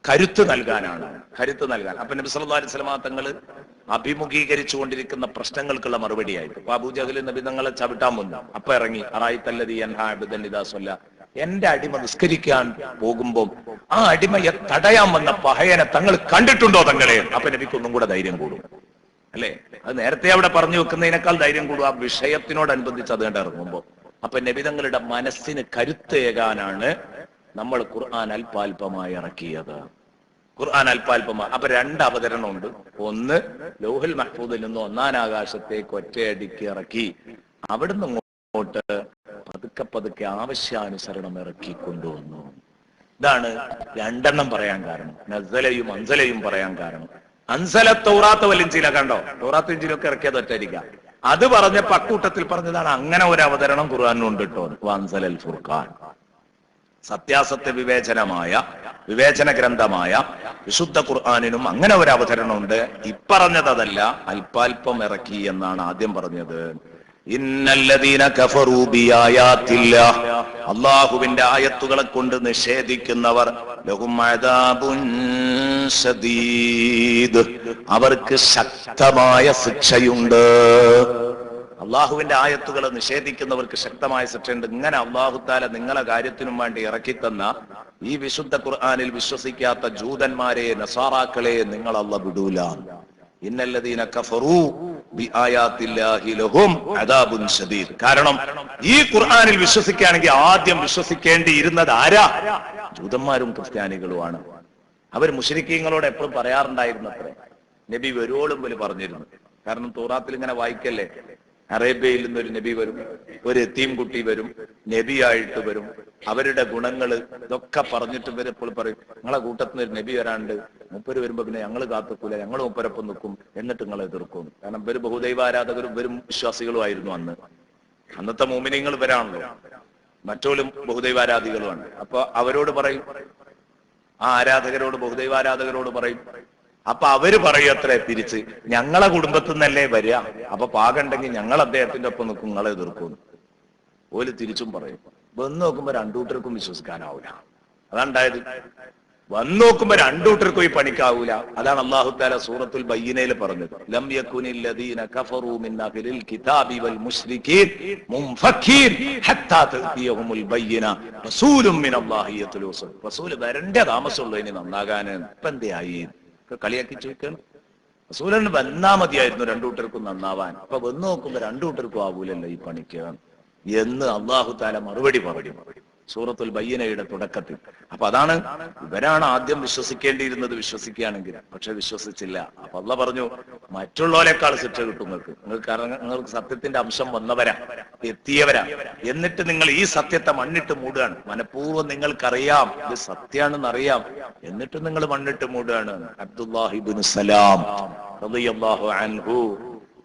കരുത്ത് നൽകാനാണ്. അപ്പൊ നബി സല്ലല്ലാഹു അലൈഹി വസല്ലം തങ്ങൾ അഭിമുഖീകരിച്ചു കൊണ്ടിരിക്കുന്ന പ്രശ്നങ്ങൾക്കുള്ള മറുപടിയായിട്ട് അബൂജഹൽ നബി തങ്ങളെ ചവിട്ടാൻ വന്നു. അപ്പൊ ഇറങ്ങി അറായിത്തല്ലദീ യൻഹാ അബ്ദൻ ഇദാ സ്വല്ല, എന്റെ അടിമ നിസ്കരിക്കാൻ പോകുമ്പോ ആ അടിമയെ തടയാൻ വന്ന പഹയനെ തങ്ങൾ കണ്ടിട്ടുണ്ടോ തങ്ങളെ? അപ്പൊ നബിക്ക് ഒന്നും കൂടെ ധൈര്യം കൂടും. അല്ലെ, അത് നേരത്തെ അവിടെ പറഞ്ഞു വെക്കുന്നതിനേക്കാൾ ധൈര്യം കൂടും ആ വിഷയത്തിനോടനുബന്ധിച്ച് അത് കണ്ട് ഇറങ്ങുമ്പോ. അപ്പൊ നബി തങ്ങളുടെ മനസ്സിന് കരുത്തേകാനാണ് നമ്മൾ ഖുർആൻ അല്പാൽപമായി ഇറക്കിയത്. അപ്പൊ 2 അവതരണമുണ്ട്. ഒന്ന്, ലൗഹുൽ മഹ്ഫൂദിൽ നിന്ന് ഒന്നാം ആകാശത്തേക്ക് ഒറ്റയടിക്ക് ഇറക്കി. അവിടുന്ന് അങ്ങോട്ട് പതുക്കെ പതുക്കെ ആവശ്യാനുസരണം ഇറക്കി കൊണ്ടുവന്നു. ഇതാണ് രണ്ടെണ്ണം പറയാൻ കാരണം, നസ്സലയും അൻസലയും പറയാൻ കാരണം. അൻസല തൗറാത്ത് വൽ ഇൻജീല, കണ്ടോ, തൗറാത്ത് ഇൻജീലൊക്കെ ഇറക്കിയത് ഒറ്റയിരിക്ക. അത് പറഞ്ഞപ്പോ അക്കൂട്ടത്തിൽ പറഞ്ഞതാണ് അങ്ങനെ ഒരു അവതരണം ഖുർആനിലുണ്ട് കേട്ടോ. അൻസലൽ ഫുർഖാൻ, സത്യാസത്യ വിവേചന ഗ്രന്ഥമായ വിശുദ്ധ ഖുർആനിനും അങ്ങനെ ഒരു അവതരണമുണ്ട്. ഇപ്പറഞ്ഞത് അതല്ല, അല്പാൽപ്പം ഇറക്കി എന്നാണ് ആദ്യം പറഞ്ഞത്. ഇന്നല്ലദീന കഫറൂ ബിആയാത്തില്ലാഹ്, അല്ലാഹുവിന്റെ ആയത്തുകളെ കൊണ്ട് നിഷേധിക്കുന്നവർ, ലഹും അദാബുൻ ശദീദ്, അവർക്ക് ശക്തമായ ശിക്ഷയുണ്ട്. അള്ളാഹുവിന്റെ ആയത്തുകളെ നിഷേധിക്കുന്നവർക്ക് ശക്തമായ ശിക്ഷയുണ്ട്. ഇങ്ങനെ അള്ളാഹു താല നിങ്ങളെ കാര്യത്തിനും വേണ്ടി ഇറക്കിത്തന്ന ഈ വിശുദ്ധ ഖുർആനിൽ വിശ്വസിക്കാത്ത ജൂതന്മാരെ, നസാറാക്കളെ നിങ്ങൾ അല്ലാഹു വിടൂല. ഇന്നല്ലദീന കഫറൂ ബിആയാത്തില്ലാഹി ലഹും അദാബുൻ ശദീദ്. കാരണം ഈ ഖുർആനിൽ വിശ്വസിക്കുകയാണെങ്കിൽ ആദ്യം വിശ്വസിക്കേണ്ടിയിരുന്നത് ആരാ? ജൂതന്മാരും ക്രിസ്ത്യാനികളുമാണ്. അവർ മുശ്രിക്കീങ്ങളോട് എപ്പോഴും പറയാറുണ്ടായിരുന്നു അത്രേ, നബി വരുവോളും പോലും പറഞ്ഞിരുന്നു. കാരണം തൗറാത്തിൽ ഇങ്ങനെ വായിക്കല്ലേ, അറേബ്യയിൽ നിന്നൊരു നബി വരും, ഒരു യതീം കുട്ടി വരും, നബിയായിട്ട് വരും, അവരുടെ ഗുണങ്ങൾ ഇതൊക്കെ പറഞ്ഞിട്ട് ഇവർ എപ്പോൾ പറയും, നിങ്ങളെ കൂട്ടത്തിൽ നിന്ന് ഒരു നബി വരാണ്ട്, മുപ്പര് വരുമ്പോ പിന്നെ ഞങ്ങൾ കാത്തുക്കൂല, ഞങ്ങൾ മുപ്പരൊപ്പം നിൽക്കും, എന്നിട്ട് നിങ്ങളെ എതിർക്കും. കാരണം ഇവര് ബഹുദൈവാരാധകരും ഇവരും വിശ്വാസികളും ആയിരുന്നു അന്ന്. അന്നത്തെ മോമിനിയങ്ങൾ ഇവരാണല്ലോ, മറ്റോലും ബഹുദൈവാരാധികളുമാണ്. അപ്പൊ അവരോട് പറയും, ആ ആരാധകരോട്, ബഹുദൈവാരാധകരോട് പറയും. അപ്പൊ അവര് പറയത്രേ തിരിച്ച്, ഞങ്ങളെ കുടുംബത്തിൽ നിന്നല്ലേ വരിക, അപ്പൊ പാകണ്ടെങ്കിൽ ഞങ്ങൾ അദ്ദേഹത്തിന്റെ ഒപ്പം നിൽക്കും, നിങ്ങളെ എതിർക്കും. ഓല് തിരിച്ചും പറയും. വന്ന് നോക്കുമ്പോ രണ്ടൂട്ടർക്കും വിശ്വസിക്കാനാവൂല. അതാണ്ടായത്. വന്ന് നോക്കുമ്പോ രണ്ടൂട്ടർക്കും ഈ പണിക്കാവൂല. അതാണ് അല്ലാഹു തആല സൂറത്തുൽ ബയ്യിനയിൽ പറഞ്ഞത്, ലം യകുനിൽ ലദീന കഫറൂ മിൻ അഹ്ലിൽ കിതാബി വൽ മുശ്രികീൻ മുൻഫക്കീൻ ഹത്താ തഅതിയഹുൽ ബയ്യിന റസൂലുൻ മിനല്ലാഹി യത്ലൂ. റസൂൽ വരണ്ട താമസമുള്ളൂ ഇനി നന്നാകാൻ. ഇപ്പൊ എന്തേയായി കളിയാക്കി ചോദിക്കണം. റസൂലിന് വന്നാ മതിയായിരുന്നു രണ്ടൂട്ടർക്കും നന്നാവാൻ. അപ്പൊ വന്ന് നോക്കുമ്പോ രണ്ടൂട്ടർക്കും ആവൂലല്ലോ ഈ പണിക്ക് എന്ന് അല്ലാഹു തആല മറുപടി പറയും സൂറത്തുൽ ബയ്യിനയുടെ തുടക്കത്തിൽ. അപ്പൊ അതാണ്, ഇവരാണ് ആദ്യം വിശ്വസിക്കേണ്ടിയിരുന്നത് വിശ്വസിക്കുകയാണെങ്കിൽ. പക്ഷെ വിശ്വസിച്ചില്ല. അപ്പൊ അല്ലാഹ് പറഞ്ഞു, മറ്റുള്ളവരെക്കാൾ ശിക്ഷ കിട്ടും നിങ്ങൾക്ക്. കാരണം നിങ്ങൾക്ക് സത്യത്തിന്റെ അംശം വന്നവരാ, എത്തിയവരാ. എന്നിട്ട് നിങ്ങൾ ഈ സത്യത്തെ മണ്ണിട്ട് മൂടുകയാണ്. മനഃപൂർവ്വം നിങ്ങൾക്കറിയാം ഇത് സത്യാണെന്ന് അറിയാം, എന്നിട്ട് നിങ്ങൾ മണ്ണിട്ട് മൂടുകയാണ്. അബ്ദുല്ലാഹി ഇബ്നു സലാം റളിയല്ലാഹു അൻഹു,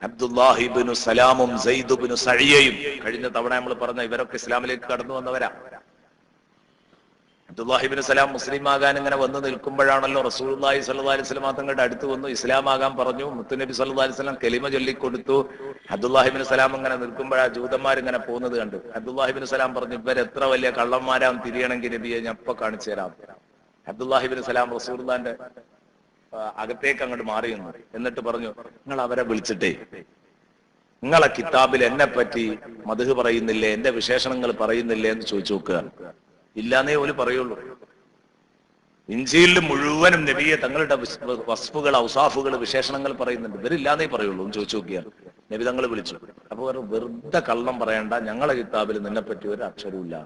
അബ്ദുല്ലാഹി ഇബ്നു സലാമും സയ്യിദ് ഇബ്നു സഅയ്യയും കഴിഞ്ഞ തവണ നമ്മൾ പറഞ്ഞ ഇവരൊക്കെ ഇസ്ലാമിലേക്ക് കടന്നു വന്നവരാ. അബ്ദുല്ലാഹി ഇബ്നു സലാം മുസ്ലിം ആകാൻ ഇങ്ങനെ വന്ന് നിൽക്കുമ്പോഴാണല്ലോ റസൂലുള്ളാഹി സ്വല്ലല്ലാഹി അലൈഹി വസല്ലം തങ്ങളുടെ അടുത്ത് വന്നു ഇസ്ലാം ആകാൻ പറഞ്ഞു. മുത്തുനബി സ്വല്ലല്ലാഹി അലൈഹി വസല്ലം കലിമ ചൊല്ലിക്കൊടുത്തു. അബ്ദുല്ലാഹി ഇബ്നു സലാം ഇങ്ങനെ നിൽക്കുമ്പോഴാ ജൂതന്മാർ ഇങ്ങനെ പോകുന്നത് കണ്ടു. അബ്ദുല്ലാഹി ഇബ്നു സലാം പറഞ്ഞു, ഇവരെത്ര വലിയ കള്ളന്മാരാം, തിരിയണമെങ്കിൽ നബിയെ ഞാൻ ഇപ്പൊ കാണിച്ചു തരാം. അബ്ദുല്ലാഹി ഇബ്നു സലാം റസൂലുള്ളാഹിന്റെ അകത്തേക്ക് അങ്ങോട്ട് മാറി നിന്നു. എന്നിട്ട് പറഞ്ഞു, നിങ്ങൾ അവരെ വിളിച്ചിട്ടേ നിങ്ങളെ കിതാബിൽ എന്നെ പറ്റി മദ്ഹ് പറയുന്നില്ലേ, എന്റെ വിശേഷണങ്ങൾ പറയുന്നില്ലേ എന്ന് ചോദിച്ചു നോക്കുക. ഇല്ലാന്നേ ഓല് പറയുള്ളൂ. ഇഞ്ചീലിൽ മുഴുവനും നബിയെ തങ്ങളുടെ വസ്ഫുകൾ, ഔസാഫുകൾ, വിശേഷണങ്ങൾ പറയുന്നുണ്ട്. ഇവരില്ലാന്നേ പറയുള്ളൂ എന്ന് ചോദിച്ചു നോക്കിയാൽ നബി തങ്ങൾ വിളിച്ചു. അപ്പൊ വെറുതെ കള്ളം പറയണ്ട, ഞങ്ങളെ കിതാബിൽ നിന്നെ പറ്റി ഒരു അക്ഷരമില്ല.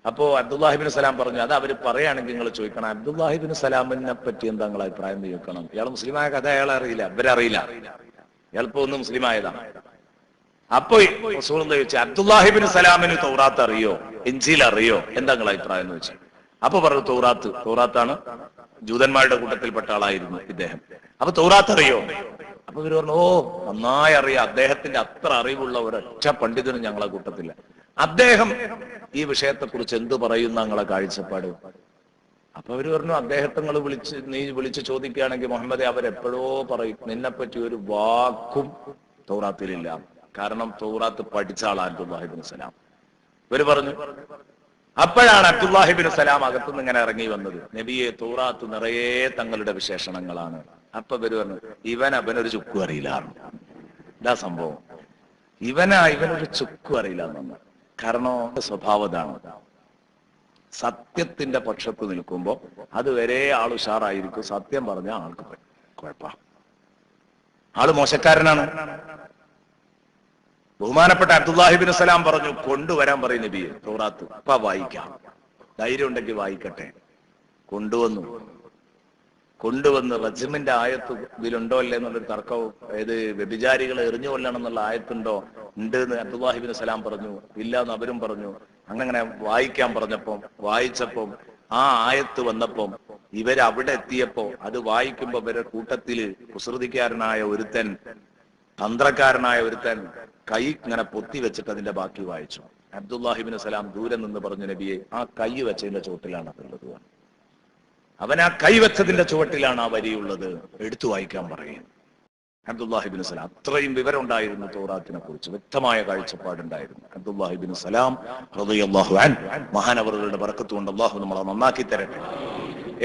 അപ്പോ അബ്ദുല്ലാഹി ഇബ്നു സലാം പറഞ്ഞു, അത് അവര് പറയുകയാണെങ്കിൽ നിങ്ങൾ ചോദിക്കണം, അബ്ദുല്ലാഹി ഇബ്നു സലാമിനെ പറ്റി എന്താ നിങ്ങളെ അഭിപ്രായം ചോദിക്കണം. ഇയാൾ മുസ്ലിമായ കഥ അയാളെ അറിയില്ല, ഇവരറിയില്ല. ഇയാളിപ്പോ ഒന്ന് മുസ്ലിമായതാണ്. അപ്പൊ റസൂലുള്ളാഹി ചോദിച്ചു, അബ്ദുല്ലാഹി ഇബ്നു സലാമിന് തൗറാത്ത് അറിയോ, ഇൻജീൽ അറിയോ, എന്താ നിങ്ങളെ അഭിപ്രായം എന്ന് വെച്ചു. അപ്പൊ പറഞ്ഞു, തൗറാത്താണ്. ജൂതന്മാരുടെ കൂട്ടത്തിൽപ്പെട്ട ആളായിരുന്നു ഇദ്ദേഹം. അപ്പൊ തൗറാത്ത് അറിയോ? അപ്പൊ ഇവര് പറഞ്ഞു, ഓ നന്നായി അറിയാം, അദ്ദേഹത്തിന്റെ അത്ര അറിവുള്ള ഒരൊറ്റ പണ്ഡിതനും ഞങ്ങളെ കൂട്ടത്തില്ല. അദ്ദേഹം ഈ വിഷയത്തെ കുറിച്ച് എന്ത് പറയുന്ന നിങ്ങളെ കാഴ്ചപ്പാട്? അപ്പൊ അവര് പറഞ്ഞു, അദ്ദേഹത്തെ നീ വിളിച്ച് ചോദിക്കുകയാണെങ്കിൽ മുഹമ്മദെ അവരെപ്പോഴോ പറയും, നിന്നെപ്പറ്റി ഒരു വാക്കും തൗറാത്തിലില്ല. കാരണം തൗറാത്ത് പഠിച്ച ആളാണ് അബ്ദുല്ലാഹി ഇബ്നു സലാം. ഇവര് പറഞ്ഞു. അപ്പോഴാണ് അബ്ദുല്ലാഹി ഇബ്നു സലാം അകത്തുനിന്ന് ഇങ്ങനെ ഇറങ്ങി വന്നത്, നബിയെ തൗറാത്ത് നിറയെ തങ്ങളുടെ വിശേഷണങ്ങളാണ്. അപ്പൊ ഇവര് പറഞ്ഞു, അവനൊരു ചുക്കും അറിയില്ല. ഇതാ സംഭവം, ഇവനൊരു ചുക്കും അറിയില്ല എന്നാണ്. കാരണം സ്വഭാവതാണ്, സത്യത്തിന്റെ പക്ഷത്ത് നിൽക്കുമ്പോ അതുവരെ ആൾ ഉഷാറായിരിക്കും, സത്യം പറഞ്ഞ ആൾക്ക് കുഴപ്പ, ആള് മോശക്കാരനാണ്. ബഹുമാനപ്പെട്ട അബ്ദുല്ലാഹി ഇബ്നു സലാം പറഞ്ഞു, കൊണ്ടുവരാൻ പറയും നബിയെ തൗറാത്ത്. അപ്പൊ വായിക്കാം, ധൈര്യം ഉണ്ടെങ്കിൽ വായിക്കട്ടെ. കൊണ്ടുവന്ന് റജ്മിന്റെ ആയത്ത് ഇതിലുണ്ടോ അല്ലേ എന്നുള്ളൊരു തർക്കവും, ഏത് വ്യഭിചാരികളെ എറിഞ്ഞു കൊല്ലണം എന്നുള്ള ആയത്തുണ്ടോ, ഉണ്ട് എന്ന് അബ്ദുല്ലാഹിബ്നു സലാം പറഞ്ഞു, ഇല്ല എന്ന് അവരും പറഞ്ഞു. അങ്ങനെ വായിക്കാൻ പറഞ്ഞപ്പം വായിച്ചപ്പം ആ ആയത്ത് വന്നപ്പം ഇവരവിടെ എത്തിയപ്പോ അത് വായിക്കുമ്പോ ഇവരുടെ കൂട്ടത്തില് കുസൃതിക്കാരനായ ഒരുത്തൻ, തന്ത്രക്കാരനായ ഒരുത്തൻ കൈ ഇങ്ങനെ പൊത്തി വെച്ചിട്ട് അതിന്റെ ബാക്കി വായിച്ചു. അബ്ദുല്ലാഹിബ്നു സലാം ദൂരെ നിന്ന് പറഞ്ഞു, നബിയെ ആ കൈ വെച്ചതിന്റെ ചുവട്ടിലാണ് അതുള്ളത്. അവൻ ആ കൈ വെച്ചതിന്റെ ചുവട്ടിലാണ് ആ വരിയുള്ളത്, എടുത്തു വായിക്കാൻ പറയുന്നു. അബ്ദുല്ലാഹിബ്നു സലാം അത്രയും വിവരം ഉണ്ടായിരുന്നു തൗറാത്തിനെ കുറിച്ച്, വ്യക്തമായ കാഴ്ചപ്പാടുണ്ടായിരുന്നു അബ്ദുല്ലാഹിബ്നു സലാം റളിയല്ലാഹു അൻഹു. മഹാനവറുകളുടെ ബർക്കത്ത് കൊണ്ട് അല്ലാഹു നമ്മളെ നന്നാക്കി തരട്ടെ.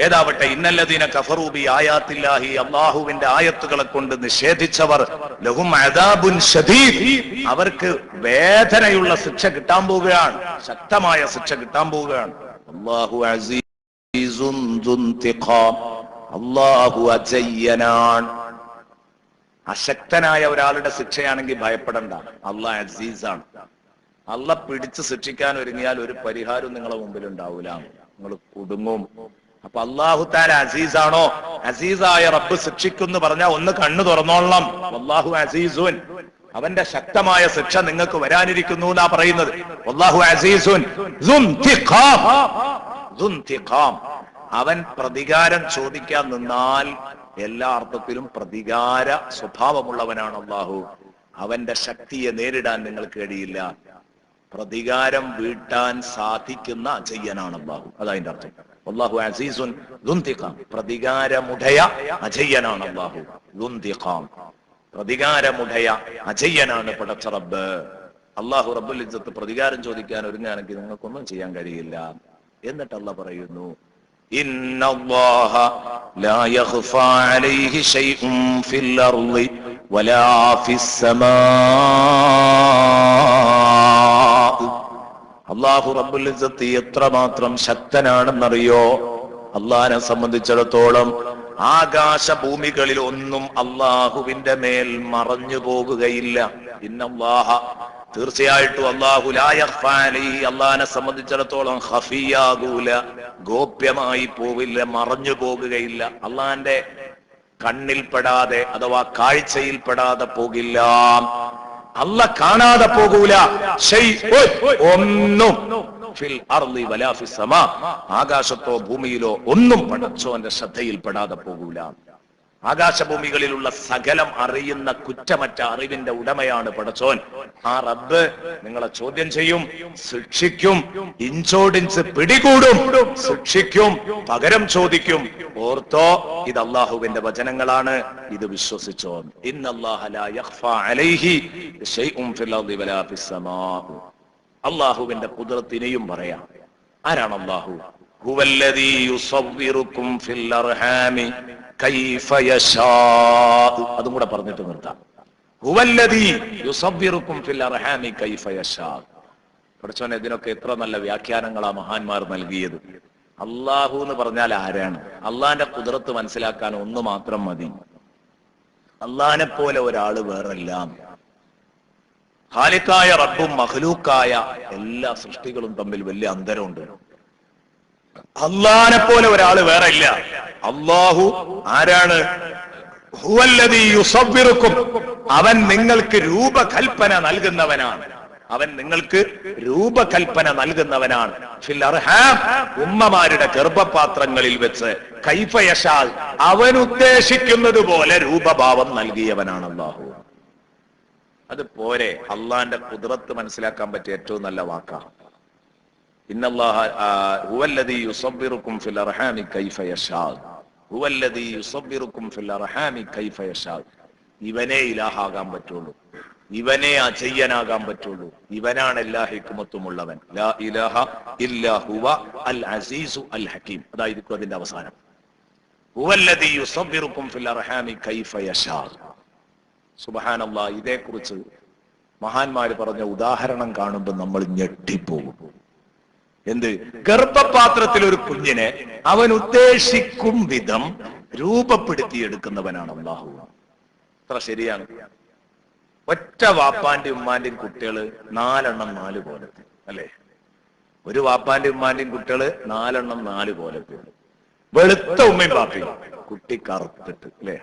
ഏതാവട്ടെ, ഇന്നല്ലദീന കഫറൂ ബി ആയാത്തില്ലാഹി, അല്ലാഹുവിന്റെ ആയത്തുകളെ കൊണ്ട് നിഷേധിച്ചവർ, ലഹും അദാബുൻ ശദീദ്, അവർക്ക് വേദനയുള്ള ശിക്ഷ കിട്ടാൻ പോവുകയാണ്, ശക്തമായ ശിക്ഷ കിട്ടാൻ പോവുകയാണ്. അല്ലാഹു അസീസുൻ ദുൻതിഖാം, അല്ലാഹു അജയ്യനാൻ. അശക്തനായ ഒരാളുടെ ശിക്ഷയാണെങ്കിൽ ഭയപ്പെടണ്ട, അല്ലാഹ് അസീസാണ്. അല്ലാഹ് പിടിച്ച് ശിക്ഷിക്കാൻ ഒരുങ്ങിയാൽ ഒരു പരിഹാരം നിങ്ങളെ മുമ്പിൽ ഉണ്ടാവൂല, നിങ്ങൾ കുടുങ്ങും. അപ്പൊ അല്ലാഹു തആല അസീസാണോ? അസീസായ റബ്ബ് ശിക്ഷിക്കുന്നു പറഞ്ഞാൽ ഒന്ന് കണ്ണു തുറന്നോളണം. വല്ലാഹു അസീസുൻ, അവന്റെ ശക്തമായ ശിക്ഷ നിങ്ങൾക്ക് വരാനിരിക്കുന്നു എന്നാ പറയുന്നത്. വല്ലാഹു അസീസുൻ ദുൻതിഖാം, അവൻ പ്രതികാരം ചോദിക്കാൻ നിന്നാൽ എല്ലാ അർത്ഥത്തിലും പ്രതികാര സ്വഭാവമുള്ളവനാണ് അല്ലാഹു. അവന്റെ ശക്തിയെ നേരിടാൻ നിങ്ങൾക്ക് കഴിയില്ല. പ്രതികാരം വീട്ടാൻ സാധിക്കുന്ന അജയ്യനാണ് അല്ലാഹു, അതതിന്റെ അർത്ഥം. അല്ലാഹു അസീസുൻ ദുൻതിഖാം, പ്രതികാരമുടയ അജയ്യനാണ് അല്ലാഹു. ദുൻതിഖാം, പ്രതികാരമുടയ അജയ്യനാണ് പടച്ച റബ്ബ്. അല്ലാഹു റബ്ബുൽ ഇസ്സത്ത് പ്രതികാരം ചോദിക്കാൻ ഒരുങ്ങാണെങ്കിൽ നിങ്ങൾക്കൊന്നും ചെയ്യാൻ കഴിയില്ല. എന്നിട്ട് അല്ലാഹ് പറയുന്നു, ഇന്നല്ലാഹ ലാ യഖ്ഫാ അലൈഹി ശൈഉൻ ഫിൽ അർളി വലാ ഫിസ് സമാ. അല്ലാഹു റബ്ബുൽ ഇസ്സത്ത് എത്രമാത്രം ശക്തനാണെന്നറിയോ? അല്ലാഹനെ സംബന്ധിച്ചിടത്തോളം ആകാശഭൂമികളിൽ ഒന്നും അല്ലാഹുവിന്റെ മേൽ മറഞ്ഞു പോകുകയില്ല. ഇന്നല്ലാഹ, തീർച്ചയായിട്ടും അല്ലാഹു ലാ യഖ്ഫാ അലൈഹി, അല്ലാഹനെ സംബന്ധിച്ചിടത്തോളം ഖഫിയാകൂല, ഗോപ്യമായി പോവില്ല, മറഞ്ഞു പോകുകയില്ല. അല്ലാഹന്റെ കണ്ണിൽപ്പെടാതെ അഥവാ കാഴ്ചയിൽപ്പെടാതെ പോകില്ല. അല്ലാഹ് കാണാതെ പോകൂല. ഒന്നും ഫിൽ അർളി വലാ ഫിസ് സമാ, ആകാശത്തോ ഭൂമിയിലോ ഒന്നും പടച്ചോന്റെ ശ്രദ്ധയിൽപ്പെടാതെ പോകൂല. ആകാശഭൂമികളിലുള്ള സകലം അറിയുന്ന കുറ്റമറ്റ അറിവിന്റെ ഉടമയാണ് പടച്ചോൻ. ആ റബ്ബ് നിങ്ങളെ ചോദ്യം ചെയ്യും, ശിക്ഷിക്കും, ഇഞ്ചോടിഞ്ച് പിടികൂടും, ശിക്ഷിക്കും, പകരം ചോദിക്കും. ഓർത്തോ, ഇത് അല്ലാഹുവിന്റെ വചനങ്ങളാണ്, ഇത് വിശ്വസിച്ചോ. ഇന്നല്ലാഹ ലാ യഖ്ഫാ അലൈഹി ശൈഉൻ ഫിൽ അർളി വലാ ഫിസ് സമാ. അല്ലാഹുവിന്റെ ഖുദ്റത്തിനെയും പറയാം. ആരാണ് അല്ലാഹു? ഹുവല്ലദീ യുസവ്വിറുക്കും ഫിൽ അർഹാമി കൈഫ യശാ. അതും കൂടെ പറഞ്ഞിട്ട് നിർത്താം. ഹുവല്ലദീ യുസവ്വിറുക്കും ഫിൽ അർഹാമി കൈഫ യശാ. പഠിച്ചോനെ, ഇതിനൊക്കെ എത്ര നല്ല വ്യാഖ്യാനങ്ങളാ മഹാന്മാർ നൽകിയത്. അല്ലാഹു എന്ന് പറഞ്ഞാൽ ആരാണ്? അള്ളാന്റെ ഖുദ്റത്ത് മനസ്സിലാക്കാൻ ഒന്ന് മാത്രം മതി. അള്ളാഹിനെ പോലെ ഒരാള് വേറല്ല. ഖാലിഖായ റബ്ബും മഖ്ലൂക്കായ എല്ലാ സൃഷ്ടികളും തമ്മിൽ വലിയ അന്തരമുണ്ട്. അള്ളാഹിനെ പോലെ ഒരാള് വേറെ ഇല്ല. അല്ലാഹു ആരാണ്? ഹുവല്ലദീ യുസവ്വിറുക്കും, അവൻ നിങ്ങൾക്ക് രൂപകൽപ്പന നൽകുന്നവനാണ്. അവൻ നിങ്ങൾക്ക് രൂപകൽപ്പന നൽകുന്നവനാണ്. ഫിൽ അർഹാം, ഉമ്മമാരുടെ ഗർഭപാത്രങ്ങളിൽ വെച്ച്. കൈഫ യശാ, അവൻ ഉദ്ദേശിക്കുന്നത് പോലെ രൂപഭാവം നൽകിയവനാണ് അല്ലാഹു. അത് പോരെ? അള്ളാന്റെ ഖുദ്റത്ത് മനസ്സിലാക്കാൻ പറ്റിയ ഏറ്റവും നല്ല വാക്കാണ് ഇന്നല്ലാഹ ഹുവല്ലദീ യുസവ്വിറുക്കും ഫിൽ അർഹാമി കൈഫ യശാ. ഹുവല്ലദീ യുസവ്വിറുക്കും ഫിൽ അർഹാമി കൈഫ യശാ. ഇവനേ ഇലാഹാകാൻ പറ്റുള്ളൂ, ഇവനേ അജയ്യനാകാൻ പറ്റുള്ളൂ. ഇവനാണ് എല്ലാ ഹിക്മത്തുമുള്ളവൻ. ലാ ഇലാഹ ഇല്ലാ ഹുവ അൽ അസീസു അൽ ഹകീം. അതായിരിക്കും അതിന്റെ അവസാനം. ഹുവല്ലദീ യുസവ്വിറുക്കും ഫിൽ അർഹാമി കൈഫ യശാ. സുബ്ഹാനല്ലാഹ്. ഇതേക്കുറിച്ച് മഹാന്മാര് പറഞ്ഞ ഉദാഹരണം കാണുമ്പോൾ നമ്മൾ ഞെട്ടിപ്പോകും. എന്ത്? ഗർഭപാത്രത്തിൽ ഒരു കുഞ്ഞിനെ അവൻ ഉദ്ദേശിക്കും വിധം രൂപപ്പെടുത്തിയെടുക്കുന്നവനാണ് അല്ലാഹു. അത്ര ശരിയാണ്. ഒറ്റ വാപ്പാന്റെയും ഉമ്മാന്റെയും കുട്ടികള് 4 എണ്ണം 4 പോലത്തെ, അല്ലെ? ഒരു വാപ്പാന്റെയും ഉമ്മാന്റെയും കുട്ടികള് 4 എണ്ണം 4 പോലത്തെ. വെളുത്ത ഉമ്മയും പാപ്പയും, കുട്ടി കറുത്തിട്ട്, അല്ലെ?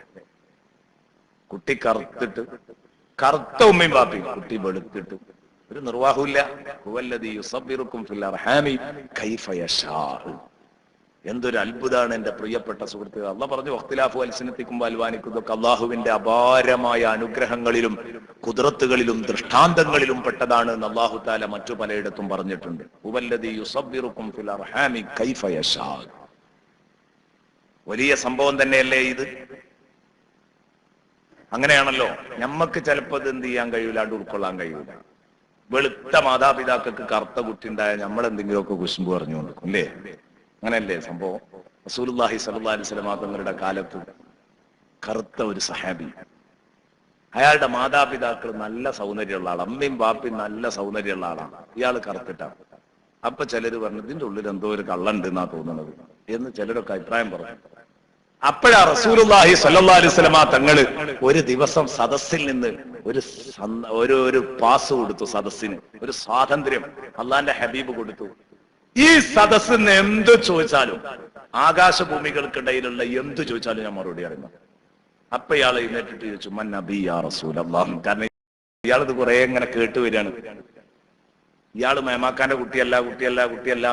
കുട്ടി കറുത്തിട്ട് കറുത്ത ഉമ്മയും വാപ്പയും, കുട്ടി വെളുത്തിട്ട് ഒരു നിർവാഹമില്ല. ഹുവല്ലദീ യുസബ്ബിറുക്കും ഫിൽ അർഹാമി കൈഫ യശാ. എന്തൊരു അത്ഭുതമാണ് എന്റെ പ്രിയപ്പെട്ട സുഹൃത്തുക്കൾ. അള്ളാഹ് പറഞ്ഞു വഖ്തിലാഫു അൽസിനത്തിക്കും അൽവാനിക്കും. ഇതൊക്കെ അള്ളാഹുവിന്റെ അപാരമായ അനുഗ്രഹങ്ങളിലും കുദ്റത്തുകളിലും ദൃഷ്ടാന്തങ്ങളിലും പെട്ടതാണ് എന്ന് അള്ളാഹു തആല മറ്റു പലയിടത്തും പറഞ്ഞിട്ടുണ്ട്. ഹുവല്ലദീ യുസബ്ബിറുക്കും ഫിൽ അർഹാമി കൈഫ യശാ. വലിയ സംഭവം തന്നെയല്ലേ ഇത്? അങ്ങനെയാണല്ലോ. നമ്മക്ക് ചിലപ്പോൾ ഇത് എന്ത് ചെയ്യാൻ കഴിയൂല, അത് ഉൾക്കൊള്ളാൻ കഴിയൂല. വെളുത്ത മാതാപിതാക്കൾക്ക് കറുത്ത കുട്ടി ഉണ്ടായാൽ നമ്മൾ എന്തെങ്കിലുമൊക്കെ കുശുമ്പ് പറഞ്ഞു കൊടുക്കും, അല്ലേ? അങ്ങനെയല്ലേ സംഭവം? റസൂലുള്ളാഹി സ്വല്ലല്ലാഹി അലൈഹി വസല്ലം തങ്ങളുടെ കാലത്ത് കറുത്ത ഒരു സഹാബി, അയാളുടെ മാതാപിതാക്കൾ നല്ല സൗന്ദര്യമുള്ള ആളാണ്, അമ്മയും ബാപ്പയും നല്ല സൗന്ദര്യമുള്ള ആളാണ്, ഇയാൾ കറുത്തിട്ടാണ്. അപ്പൊ ചിലര് പറഞ്ഞു ഇതിന്റെ ഉള്ളിൽ എന്തോ ഒരു കള്ളുണ്ട് എന്നാ തോന്നുന്നത് എന്ന് ചിലരൊക്കെ അഭിപ്രായം പറഞ്ഞു. അപ്പോഴാ റസൂലുള്ളാഹി സ്വല്ലല്ലാഹി അലൈഹി വസല്ലം തങ്ങള് ഒരു ദിവസം സദസ്സിൽ നിന്ന് ഒരു പാസ് കൊടുത്തു. സദസ്സിന് ഒരു സ്വാതന്ത്ര്യം അള്ളാന്റെ ഹബീബ് കൊടുത്തു. ഈ സദസ്സിന് എന്ത് ചോദിച്ചാലും, ആകാശഭൂമികൾക്കിടയിലുള്ള എന്ത് ചോദിച്ചാലും ഞാൻ മറുപടി അറിയുന്നു. അപ്പൊ ഇയാൾ എഴുന്നേറ്റിട്ട് ചോദിച്ചു മൻ നബി യാ റസൂലല്ലാഹ്. കാരണം ഇയാളിത് കുറെ ഇങ്ങനെ കേട്ടുവരികയാണ്. ഇയാള് മേമാക്കാന്റെ കുട്ടിയല്ല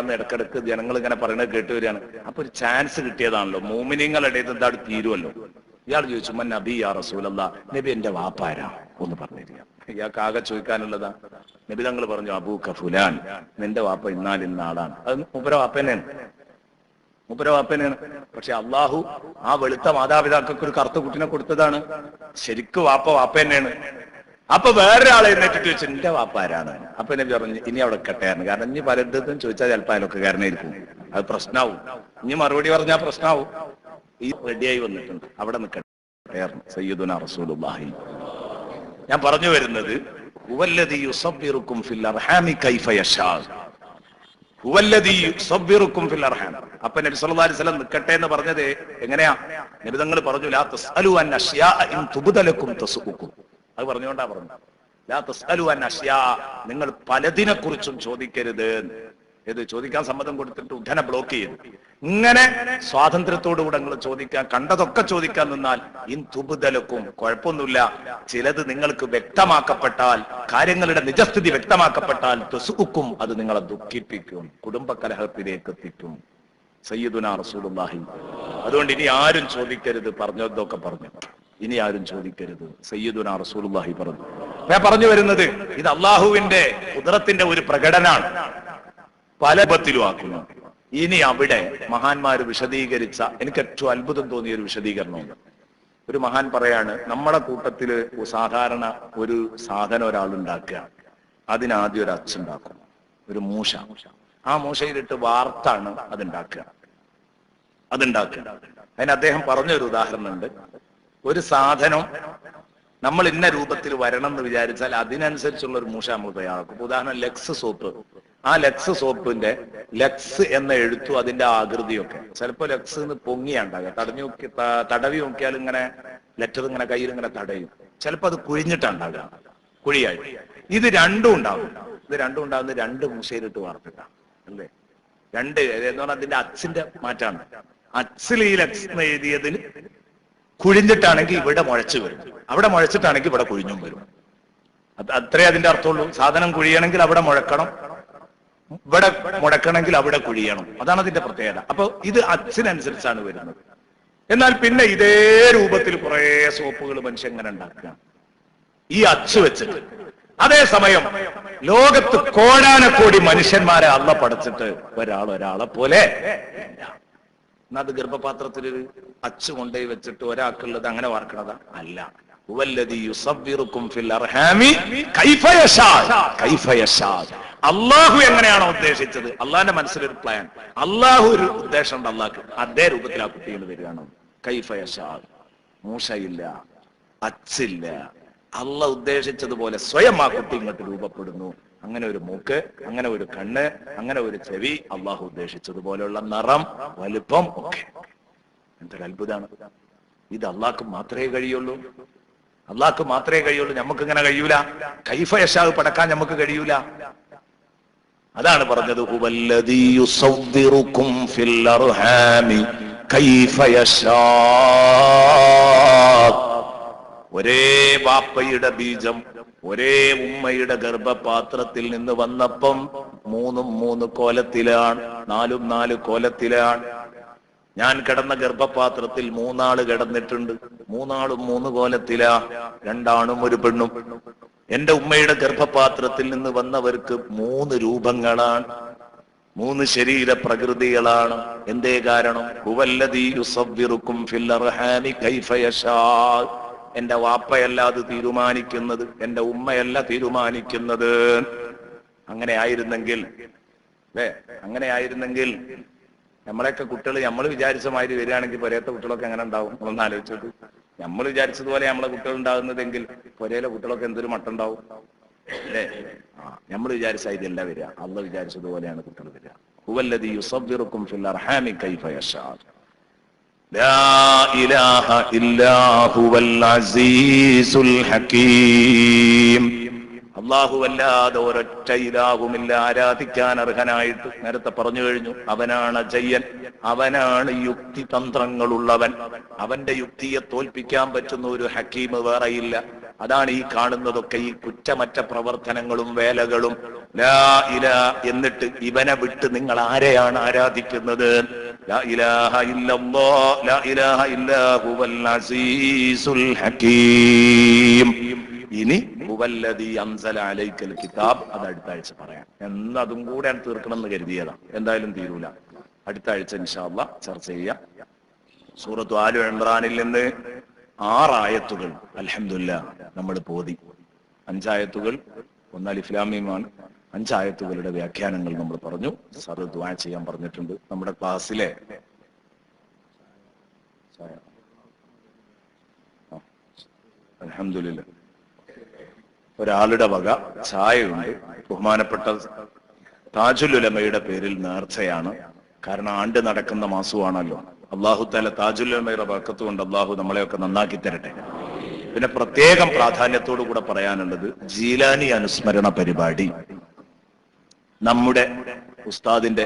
എന്ന് ഇടക്കിടക്ക് ജനങ്ങൾ ഇങ്ങനെ പറയുന്നത് കേട്ടുവരികയാണ്. അപ്പൊ ഒരു ചാൻസ് കിട്ടിയതാണല്ലോ, മോമിനിങ്ങളുടെ എന്താ തീരുമല്ലോ. ഇയാൾ ചോദിച്ചു മൻ നബി യാ റസൂലല്ലാഹ്, നബി എന്റെ വാപ്പാരാ ഒന്ന് പറഞ്ഞിരിക്കുക. ഇയാൾക്ക് ആകെ ചോദിക്കാനുള്ളതാ. നബി തങ്ങൾ പറഞ്ഞു അബൂക ഫുലാൻ, നിന്റെ വാപ്പ ഇന്ന ആളാണ്. അത് മൂപ്പര വാപ്പനെയാണ്. പക്ഷെ അള്ളാഹു ആ വെളുത്ത മാതാപിതാക്കൾക്ക് ഒരു കറുത്ത കുട്ടിനെ കൊടുത്തതാണ്. ശരിക്കും വാപ്പ തന്നെയാണ്. അപ്പൊ വേറൊരാളെ എന്നിട്ട് ചോദിച്ചു എന്റെ വാപ്പ ആരാണ്? അപ്പൊ നബി പറഞ്ഞു ഇനി അവിടെ കെട്ടയായിരുന്നു. കാരണം ഇനി പലയിടത്തും ചോദിച്ചാൽ ചിലപ്പോൾ അയലൊക്കെ കാരനായിരിക്കും, അത് പ്രശ്നമാവും. ഇനി മറുപടി പറഞ്ഞാൽ പ്രശ്നമാവും. ഈ റെഡിയായി വന്നിട്ടുണ്ട്, അവിടെ നിൽക്കട്ടെ സയ്യിദുനാ റസൂലുള്ളാഹി. ഞാൻ പറഞ്ഞു വരുന്നത് ഹുവല്ലദീ യുസബ്ബിറുക്കും ഫിൽ അർഹാമി കൈഫ യശാ. ഹുവല്ലദീ യുസബ്ബിറുക്കും ഫിൽ അർഹാം. അപ്പൊ നബി സല്ലല്ലാഹു അലൈഹി വസല്ലം നിൽക്കട്ടെ എന്ന് പറഞ്ഞത് എങ്ങനെയാ? നബി തങ്ങൾ പറഞ്ഞു ലാ തസ്അലു അൻ അശ്യാ ഇൻ തുബ്ദ ലക്കും തസുഉക്കും. അത് പറഞ്ഞുകൊണ്ടാ പറഞ്ഞു ലാ തസ്അലു അൻ അശ്യാ, നിങ്ങൾ പലതിനെ കുറിച്ചും ചോദിക്കരുത്. ഏത് ചോദിക്കാൻ സമ്മതം കൊടുത്തിട്ട് ഉടനെ ബ്ലോക്ക് ചെയ്തു. ഇങ്ങനെ സ്വാതന്ത്ര്യത്തോടുകൂടെ നിങ്ങൾ ചോദിക്കാൻ, കണ്ടതൊക്കെ ചോദിക്കാൻ നിന്നാൽ ഇൻ തുബ്ദലക്കും, കുഴപ്പമൊന്നുമില്ല. ചിലത് നിങ്ങൾക്ക് വ്യക്തമാക്കപ്പെട്ടാൽ, കാര്യങ്ങളുടെ നിജസ്ഥിതി വ്യക്തമാക്കപ്പെട്ടാൽ തസുഉക്കും, അത് നിങ്ങളെ ദുഃഖിപ്പിക്കും, കുടുംബകലഹത്തിലേക്ക് എത്തിക്കും. സയ്യിദുനാ റസൂലുള്ളാഹി. അതുകൊണ്ട് ഇനി ആരും ചോദിക്കരുത്, പറഞ്ഞതൊക്കെ പറഞ്ഞു. ഇനി ആരും ചോദിക്കരുത്, സയ്യിദുനാ റസൂലുള്ളാഹി പറഞ്ഞു. ഞാൻ പറഞ്ഞു വരുന്നത് ഇത് അള്ളാഹുവിന്റെ ഖുദ്റത്തിന്റെ ഒരു പ്രകടനമാണ്, പല രൂപത്തിലും ആക്കുന്നു. ഇനി അവിടെ മഹാന്മാര് വിശദീകരിച്ച എനിക്ക് ഏറ്റവും അത്ഭുതം തോന്നിയ ഒരു വിശദീകരണമുണ്ട്. ഒരു മഹാൻ പറയാണ്, നമ്മുടെ കൂട്ടത്തില് സാധാരണ ഒരു സാധനം ഒരാൾ ഉണ്ടാക്കുക, അതിനാദ്യം ഒരു അച്ചുണ്ടാക്കും, ഒരു മൂശ. ആ മൂശയിലിട്ട് വാർത്താണ് അതുണ്ടാക്കുക. അതിന് അദ്ദേഹം പറഞ്ഞൊരു ഉദാഹരണം ഉണ്ട്. ഒരു സാധനം നമ്മൾ ഇന്ന രൂപത്തിൽ വരണം എന്ന് വിചാരിച്ചാൽ അതിനനുസരിച്ചുള്ള ഒരു മൂശ നമ്മൾ തയ്യാറാക്കും. ഉദാഹരണം ലെക്സ് സോപ്പ്. ആ ലെക്സ് സോപ്പിന്റെ ലെക്സ് എന്ന എഴുത്തും അതിന്റെ ആകൃതിയൊക്കെ ചിലപ്പോ ലെക്സ് പൊങ്ങിയാണ്ടാകുക, തടവി നോക്കിയാൽ ഇങ്ങനെ ലെറ്റർ ഇങ്ങനെ കയ്യിൽ ഇങ്ങനെ തടയും. ചിലപ്പോ അത് കുഴിഞ്ഞിട്ടുണ്ടാകുക, കുഴിയായിട്ട്. ഇത് രണ്ടും ഉണ്ടാകുന്നത് രണ്ട് മൂശയിലിട്ട് വാർത്തിട്ടാണ്, അല്ലേ? രണ്ട് എന്ന് പറഞ്ഞാൽ അതിന്റെ അച്ചിന്റെ മാറ്റാണ്. അച്ചിൽ ഈ ലെക്സ് എന്ന് എഴുതിയതിൽ കുഴിഞ്ഞിട്ടാണെങ്കിൽ ഇവിടെ മുഴച്ചു വരും, അവിടെ മുഴച്ചിട്ടാണെങ്കിൽ ഇവിടെ കുഴിഞ്ഞും വരും. അത്രേ അതിന്റെ അർത്ഥമുള്ളൂ. സാധനം കുഴിയണമെങ്കിൽ അവിടെ മുഴക്കണം, ഇവിടെ മുടക്കണമെങ്കിൽ അവിടെ കുഴിയണം. അതാണ് അതിന്റെ പ്രത്യേകത. അപ്പൊ ഇത് അച്ചിനനുസരിച്ചാണ് വരുന്നത്. എന്നാൽ പിന്നെ ഇതേ രൂപത്തിൽ കുറെ സോപ്പുകൾ മനുഷ്യൻ ഇങ്ങനെ ഉണ്ടാക്കുക ഈ അച്ച് വെച്ചിട്ട്. അതേസമയം ലോകത്ത് കോടാനക്കോടി മനുഷ്യന്മാരെ അള്ള പടച്ചിട്ട് ഒരാളെ പോലെ എന്നാ അത് ഗർഭപാത്രത്തിൽ അച്ച് കൊണ്ടേ വെച്ചിട്ട് ഒരാൾക്കുള്ളത് അങ്ങനെ വാർക്കണതാ? അല്ല. അള്ളാഹു എങ്ങനെയാണോ ഉദ്ദേശിച്ചത്, അള്ളാഹിന്റെ മനസ്സിലൊരു പ്ലാൻ, അള്ളാഹു ഒരു ഉദ്ദേശം ഉണ്ട് അള്ളാഹ്ക്ക്, അതേ രൂപത്തിൽ ആ കുട്ടികൾ വരികയാണ്. കൈഫ യശാ. മൂശയില്ല, അച്ചില്ല, അള്ള ഉദ്ദേശിച്ചതുപോലെ സ്വയം ആ കുട്ടി ഇങ്ങോട്ട് രൂപപ്പെടുന്നു. അങ്ങനെ ഒരു മൂക്ക്, അങ്ങനെ ഒരു കണ്ണ്, അങ്ങനെ ഒരു ചെവി, അള്ളാഹു ഉദ്ദേശിച്ചതുപോലെയുള്ള നിറം, വലുപ്പം ഒക്കെ. എന്തൊരു അത്ഭുതമാണ് ഇത്! അള്ളാഹ്ക്ക് മാത്രമേ കഴിയുള്ളൂ, നമുക്ക് ഇങ്ങനെ കഴിയൂല. കൈഫ യശാ പടക്കാൻ നമുക്ക് കഴിയൂല. അതാണ് പറഞ്ഞത് ഹുവല്ലദീ യുസവ്വിറുക്കും ഫിൽ അർഹാമി കൈഫ യശാ. ഒരേ വാപ്പയുടെ ബീജം ഒരേ ഉമ്മയുടെ ഗർഭപാത്രത്തിൽ നിന്ന് വന്നപ്പം മൂന്നും മൂന്ന് കോലത്തിലാണ്, നാലും നാല് കോലത്തിലാണ്. ഞാൻ കിടന്ന ഗർഭപാത്രത്തിൽ മൂന്നാള് കിടന്നിട്ടുണ്ട്, മൂന്നാളും മൂന്ന് കോലത്തിലാ, രണ്ടാണും ഒരു പെണ്ണും. എന്റെ ഉമ്മയുടെ ഗർഭപാത്രത്തിൽ നിന്ന് വന്നവർക്ക് മൂന്ന് രൂപങ്ങളാണ്, മൂന്ന് ശരീര പ്രകൃതികളാണ്. എന്തേ കാരണം? ഹുവല്ലദീ യുസവ്വിറുക്കും ഫിൽ അർഹാമി കൈഫ യശാ. എന്റെ വാപ്പയല്ല അത് തീരുമാനിക്കുന്നത്, എന്റെ ഉമ്മയല്ല തീരുമാനിക്കുന്നത്. അങ്ങനെ ആയിരുന്നെങ്കിൽ നമ്മളെയൊക്കെ കുട്ടികൾ നമ്മൾ വിചാരിച്ച മാതിരി വരികയാണെങ്കിൽ പൊരേത്തെ കുട്ടികളൊക്കെ എങ്ങനെ ഉണ്ടാവും? നമ്മളൊന്ന് ആലോചിച്ചിട്ട്. നമ്മൾ വിചാരിച്ചതുപോലെ നമ്മളെ കുട്ടികൾ ഉണ്ടാകുന്നതെങ്കിൽ പൊരയിലെ കുട്ടികളൊക്കെ എന്തൊരു മട്ടുണ്ടാവും അല്ലേ? നമ്മൾ വിചാരിച്ച ഇതില്ല വരിക, അള്ളാഹ് വിചാരിച്ചതുപോലെയാണ് കുട്ടികൾ വരിക. ഹുവല്ലദീ യുസവ്വിറുക്കും ഫിൽ അർഹാമി കൈഫ യശാ. ലാ ഇലാഹ ഇല്ലാ ഹുവൽ അസീസുൽ ഹകീം. അല്ലാഹുവല്ലാതെ ഒരൊറ്റ ഇലാഹുമില്ല ആരാധിക്കാൻ അർഹനായിട്ട്. നേരത്തെ പറഞ്ഞു കഴിഞ്ഞു, അവനാണ് അജയ്യൻ, അവനാണ് യുക്തി തന്ത്രങ്ങളുള്ളവൻ. അവന്റെ യുക്തിയെ തോൽപ്പിക്കാൻ പറ്റുന്ന ഒരു ഹക്കീം വേറെയില്ല. അതാണ് ഈ കാണുന്നതൊക്കെ, ഈ കുറ്റമറ്റ പ്രവർത്തനങ്ങളും വേലകളും. ലാ ഇലാ എന്നിട്ട് ഇവനെ വിട്ട് നിങ്ങൾ ആരെയാണ് ആരാധിക്കുന്നത്? ലാ ഇലാഹ ഇല്ലല്ലാഹ്, ലാ ഇലാഹ ഇല്ലാ ഹുവൽ അസീസുൽ ഹകീം. ഇനി ഹുവല്ലദീ അൻസല അലൈക്കൽ കിതാബ്, അത് അടുത്ത ആഴ്ച പറയാം. എന്നതും കൂടെ തീർക്കണം എന്ന് കരുതിയതാണ്. എന്തായാലും തീരൂല. അടുത്ത ആഴ്ച ഇൻഷാ അല്ലാഹ് ചർച്ച ചെയ്യാം. സൂറത്തു ആലു ഇംറാനിൽ നിന്ന് 6 ആയത്തുകൾ അൽഹംദുലില്ലാഹ് നമ്മൾ പോതി. 5 ആയത്തുകൾ, 1 അലിഫ് ലാം മീമാണ്. 5 ആയത്തുകളുടെ വ്യാഖ്യാനങ്ങൾ നമ്മൾ പറഞ്ഞു. സർ ദുആ ചെയ്യാൻ പറഞ്ഞിട്ടുണ്ട്. നമ്മുടെ ക്ലാസ്സിലെ അൽഹംദുലില്ലാഹ് ഒരാളുടെ വക ചായയുണ്ട്. ബഹുമാനപ്പെട്ട താജുൽ ഉലമയുടെ പേരിൽ നേർച്ചയാണ്. കാരണം ആണ്ട് നടക്കുന്ന മാസമാണല്ലോ. അള്ളാഹു തആല താജുൽ ഉലമയുടെ ബർക്കത്ത് കൊണ്ട് അള്ളാഹു നമ്മളെയൊക്കെ നന്നാക്കി തരട്ടെ. പിന്നെ പ്രത്യേകം പ്രാധാന്യത്തോടു കൂടെ പറയാനുള്ളത്, ജീലാനി അനുസ്മരണ പരിപാടി നമ്മുടെ ഉസ്താദിന്റെ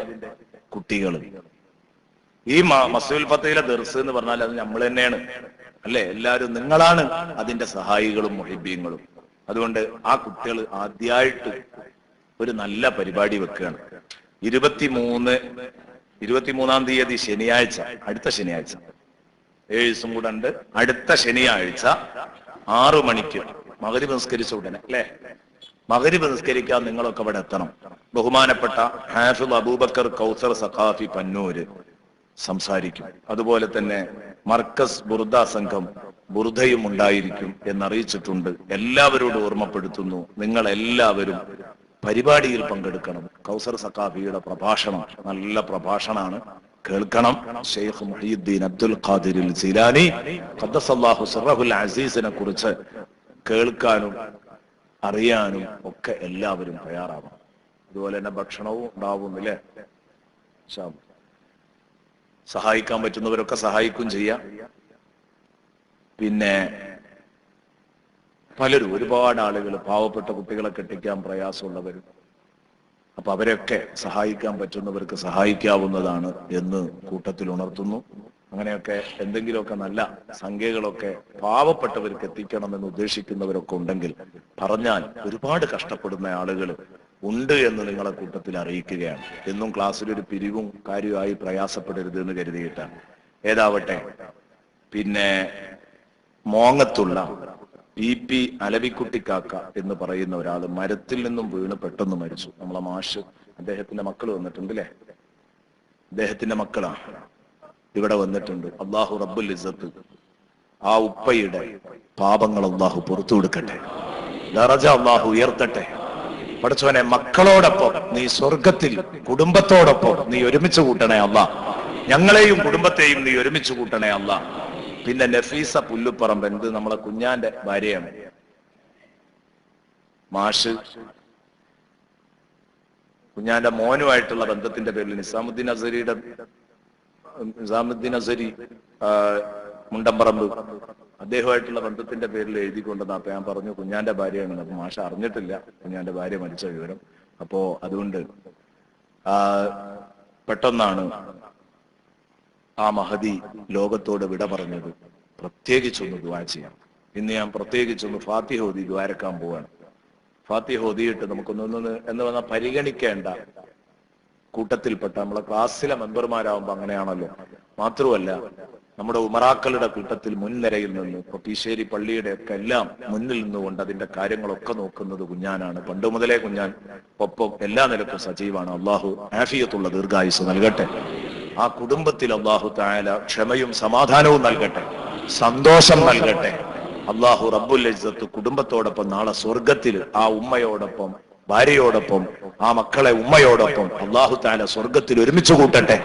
കുട്ടികൾ ഈ മസ്ജിദുൽ ഫത്തഹിലെ ദർസ് എന്ന് പറഞ്ഞാൽ അത് നമ്മൾ തന്നെയാണ് അല്ലെ? എല്ലാവരും നിങ്ങളാണ് അതിന്റെ സഹായികളും മുഹിബ്ബീങ്ങളും. അതുകൊണ്ട് ആ കുട്ടികൾ ആദ്യമായിട്ട് ഒരു നല്ല പരിപാടി വെക്കുകയാണ്. 23-ാം തീയതി ശനിയാഴ്ച, അടുത്ത ശനിയാഴ്ച, 7 ദിവസം കൂടെ ഉണ്ട്. അടുത്ത ശനിയാഴ്ച 6 മണിക്ക് മഗ്‌രിബ് നിസ്കരിച്ച ഉടനെ അല്ലെ, മഗ്‌രിബ് നിസ്കരിക്കാൻ നിങ്ങളൊക്കെ ഇവിടെ എത്തണം. ബഹുമാനപ്പെട്ട ഹാഫിദ് അബൂബക്കർ കൗസർ സഖാഫി പന്നൂര് സംസാരിക്കും. അതുപോലെ തന്നെ മർക്കസ് ബുർദ സംഘം ബുർദയും ഉണ്ടായിരിക്കും എന്നറിയിച്ചിട്ടുണ്ട്. എല്ലാവരോടും ഓർമ്മപ്പെടുത്തുന്നു, നിങ്ങൾ എല്ലാവരും പരിപാടിയിൽ പങ്കെടുക്കണം. കൗസർ സഖാഫിയുടെ പ്രഭാഷണം നല്ല പ്രഭാഷണമാണ്, കേൾക്കണം. ഷെയ്ഖ് മുഹീദ്ദീൻ അബ്ദുൽ ഖാദിർ ജീലാനി ഖദ്ദസല്ലാഹു സിർറഹുൽ അസീസിനെ കുറിച്ച് കേൾക്കാനും അറിയാനും ഒക്കെ എല്ലാവരും തയ്യാറാവണം. അതുപോലെ തന്നെ ഭക്ഷണവും ഉണ്ടാവും അല്ലേ? സഹായിക്കാൻ പറ്റുന്നവരൊക്കെ സഹായിക്കും ചെയ്യാം. പിന്നെ പലരും, ഒരുപാട് ആളുകൾ, പാവപ്പെട്ട കുട്ടികളെ കെട്ടിക്കാൻ പ്രയാസമുള്ളവരും, അപ്പൊ അവരെയൊക്കെ സഹായിക്കാൻ പറ്റുന്നവർക്ക് സഹായിക്കാവുന്നതാണ് എന്ന് കൂട്ടത്തിൽ ഉണർത്തുന്നു. അങ്ങനെയൊക്കെ എന്തെങ്കിലുമൊക്കെ നല്ല സംഖ്യകളൊക്കെ പാവപ്പെട്ടവർക്ക് എത്തിക്കണമെന്ന് ഉദ്ദേശിക്കുന്നവരൊക്കെ ഉണ്ടെങ്കിൽ പറഞ്ഞാൽ ഒരുപാട് കഷ്ടപ്പെടുന്ന ആളുകൾ ഉണ്ട് എന്ന് നിങ്ങളെ കൂട്ടത്തിൽ അറിയിക്കുകയാണ്. എന്നും ക്ലാസ്സിലൊരു പിരിവും കാര്യമായി പ്രയാസപ്പെടരുത് എന്ന് കരുതിയിട്ടാണ്. ഏതാവട്ടെ, പിന്നെ മോങ്ങത്തുള്ള PP അലവിക്കുട്ടിക്കാക്ക എന്ന് പറയുന്ന ഒരാൾ മരത്തിൽ നിന്നും വീണ് പെട്ടെന്ന് മരിച്ചു. നമ്മളെ മാഷ്, അദ്ദേഹത്തിന്റെ മക്കൾ വന്നിട്ടുണ്ട് അല്ലെ? അദ്ദേഹത്തിന്റെ മക്കളാണ് ഇവിടെ വന്നിട്ടുണ്ട്. അള്ളാഹു റബ്ബുൽ ഇസ്സത്ത് ആ ഉപ്പയുടെ പാപങ്ങൾ അള്ളാഹു പുറത്തു കൊടുക്കട്ടെ, ദറജ അള്ളാഹു ഉയർത്തട്ടെ. പഠിച്ചവനെ, മക്കളോടൊപ്പം നീ സ്വർഗത്തിൽ കുടുംബത്തോടൊപ്പം നീ ഒരുമിച്ച് കൂട്ടണേ അല്ലാ. ഞങ്ങളെയും കുടുംബത്തെയും നീ ഒരുമിച്ച് കൂട്ടണേ അല്ലാ. പിന്നെ നഫീസ പുല്ലുപ്പറമ്പ്, എന്ത് നമ്മളെ കുഞ്ഞാന്റെ ഭാര്യയാണ്. മാഷ് കുഞ്ഞാന്റെ മോനുമായിട്ടുള്ള ബന്ധത്തിന്റെ പേരിൽ നിസാമുദ്ദീൻ അസരി മുണ്ടമ്പറമ്പ് അദ്ദേഹമായിട്ടുള്ള ബന്ധത്തിന്റെ പേരിൽ എഴുതിക്കൊണ്ടെന്ന്. അപ്പൊ ഞാൻ പറഞ്ഞു കുഞ്ഞാന്റെ ഭാര്യയാണ്. അപ്പൊ മാഷ അറിഞ്ഞിട്ടില്ല കുഞ്ഞാന്റെ ഭാര്യ മരിച്ച വിവരം. അപ്പോ അതുകൊണ്ട് പെട്ടെന്നാണ് ആ മഹദി ലോകത്തോട് വിട പറഞ്ഞത്. പ്രത്യേകിച്ചൊന്ന് ദുആ ചെയ്യാം. ഇന്ന് ഞാൻ പ്രത്യേകിച്ചൊന്ന് ഫാത്തിഹ ഓതി ദ്വാരക്കാൻ പോവാണ്. ഫാത്തിഹ ഓതിയിട്ട് നമുക്കൊന്നൊന്ന് എന്ന് പറഞ്ഞാൽ പരിഗണിക്കേണ്ട കൂട്ടത്തിൽപ്പെട്ട നമ്മളെ ക്ലാസ്സിലെ മെമ്പർമാരാകുമ്പോൾ അങ്ങനെയാണല്ലോ. മാത്രമല്ല നമ്മുടെ ഉമറാക്കളുടെ കൂട്ടത്തിൽ മുൻനിരയിൽ നിന്ന് ഇപ്പൊ കീശ്ശേരി പള്ളിയുടെ ഒക്കെ എല്ലാം മുന്നിൽ നിന്നുകൊണ്ട് അതിന്റെ കാര്യങ്ങളൊക്കെ നോക്കുന്നത് കുഞ്ഞാനാണ്. പണ്ട് മുതലേ കുഞ്ഞാൻ ഒപ്പം എല്ലാ നിലക്കും സജീവാണ്. അള്ളാഹു ആഫിയത്തുള്ള ദീർഘായുസ് നൽകട്ടെ. ആ കുടുംബത്തിൽ അള്ളാഹു തആല ക്ഷമയും സമാധാനവും നൽകട്ടെ, സന്തോഷം നൽകട്ടെ. അള്ളാഹു റബ്ബുൽ ഇസ്സത്ത് കുടുംബത്തോടൊപ്പം നാളെ സ്വർഗത്തിൽ ആ ഉമ്മയോടൊപ്പം ഭാര്യയോടൊപ്പം ആ മക്കളെ ഉമ്മയോടൊപ്പം അള്ളാഹു തആല സ്വർഗത്തിൽ ഒരുമിച്ച് കൂട്ടട്ടെ.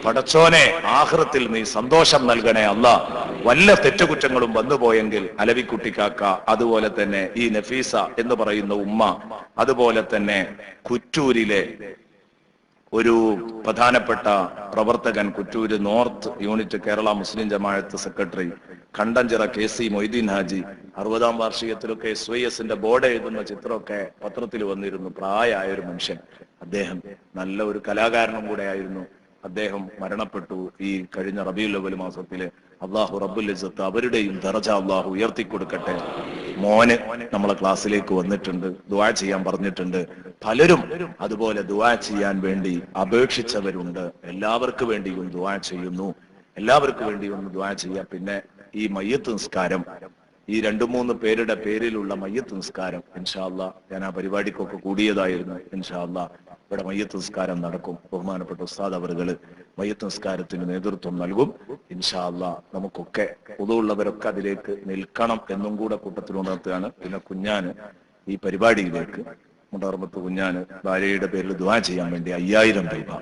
പടച്ചോനെ ആഖിറത്തിൽ നീ സന്തോഷം നൽകണേ അല്ലാ. വല്ല തെറ്റുകുറ്റങ്ങളും വന്നുപോയെങ്കിൽ അലവിക്കുട്ടിക്കാക്ക, അതുപോലെ തന്നെ ഈ നഫീസ എന്ന് പറയുന്ന ഉമ്മ, അതുപോലെ തന്നെ കുറ്റൂരിലെ ഒരു പ്രധാനപ്പെട്ട പ്രവർത്തകൻ, Kuttur north unit Kerala Muslim Jamaath secretary Kandanchira KC Moideen Haji 60ാം വാർഷികത്തിലൊക്കെ SYSന്റെ ബോർഡ് എഴുതുന്ന ചിത്രമൊക്കെ പത്രത്തിൽ വന്നിരുന്നു. പ്രായമായ ഒരു മനുഷ്യൻ, അദ്ദേഹം നല്ല ഒരു കലാകാരനും കൂടെ ആയിരുന്നു. അദ്ദേഹം മരണപ്പെട്ടു ഈ കഴിഞ്ഞ റബീഉൽ അവ്വൽ മാസത്തില്. അള്ളാഹു റബ്ബുൽ ഇസ്സത്ത് അവരുടെയും ദറജ അള്ളാഹു ഉയർത്തിക്കൊടുക്കട്ടെ. മോന് നമ്മളെ ക്ലാസ്സിലേക്ക് വന്നിട്ടുണ്ട്, ദുആ ചെയ്യാൻ പറഞ്ഞിട്ടുണ്ട്. പലരും അതുപോലെ ദുആ ചെയ്യാൻ വേണ്ടി അപേക്ഷിച്ചവരുണ്ട്. എല്ലാവർക്കും വേണ്ടിയും ദുആ ചെയ്യുന്നു. എല്ലാവർക്കും വേണ്ടിയും ഒന്ന് ദുആ ചെയ്യാം. പിന്നെ ഈ മയ്യത്ത് നിസ്കാരം, ഈ 2-3 പേരുടെ പേരിലുള്ള മയ്യത്ത് നിസ്കാരം ഇൻഷാ അല്ലാഹ് ഞാൻ ആ പരിപാടിക്കൊക്കെ കൂടിയതായിരുന്നു. ഇൻഷാ അല്ലാഹ് ഇവിടെ മയ്യത്ത് നിസ്കാരം നടക്കും. ബഹുമാനപ്പെട്ട ഉസ്താദ് അവറുകള് മയ്യത്ത് നിസ്കാരത്തിന് നേതൃത്വം നൽകും. ഇൻഷാ അല്ലാഹ് നമുക്കൊക്കെ ഉള്ളവരൊക്കെ അതിലേക്ക് നിൽക്കണം എന്നും കൂടെ കൂട്ടത്തിൽ ഉണർത്തുകയാണ്. പിന്നെ കുഞ്ഞാന് ഈ പരിപാടിയിലേക്ക് മുണ്ടർമത്ത് കുഞ്ഞാന് ഭാര്യയുടെ പേരിൽ ദുആ ചെയ്യാൻ വേണ്ടി 5000 രൂപ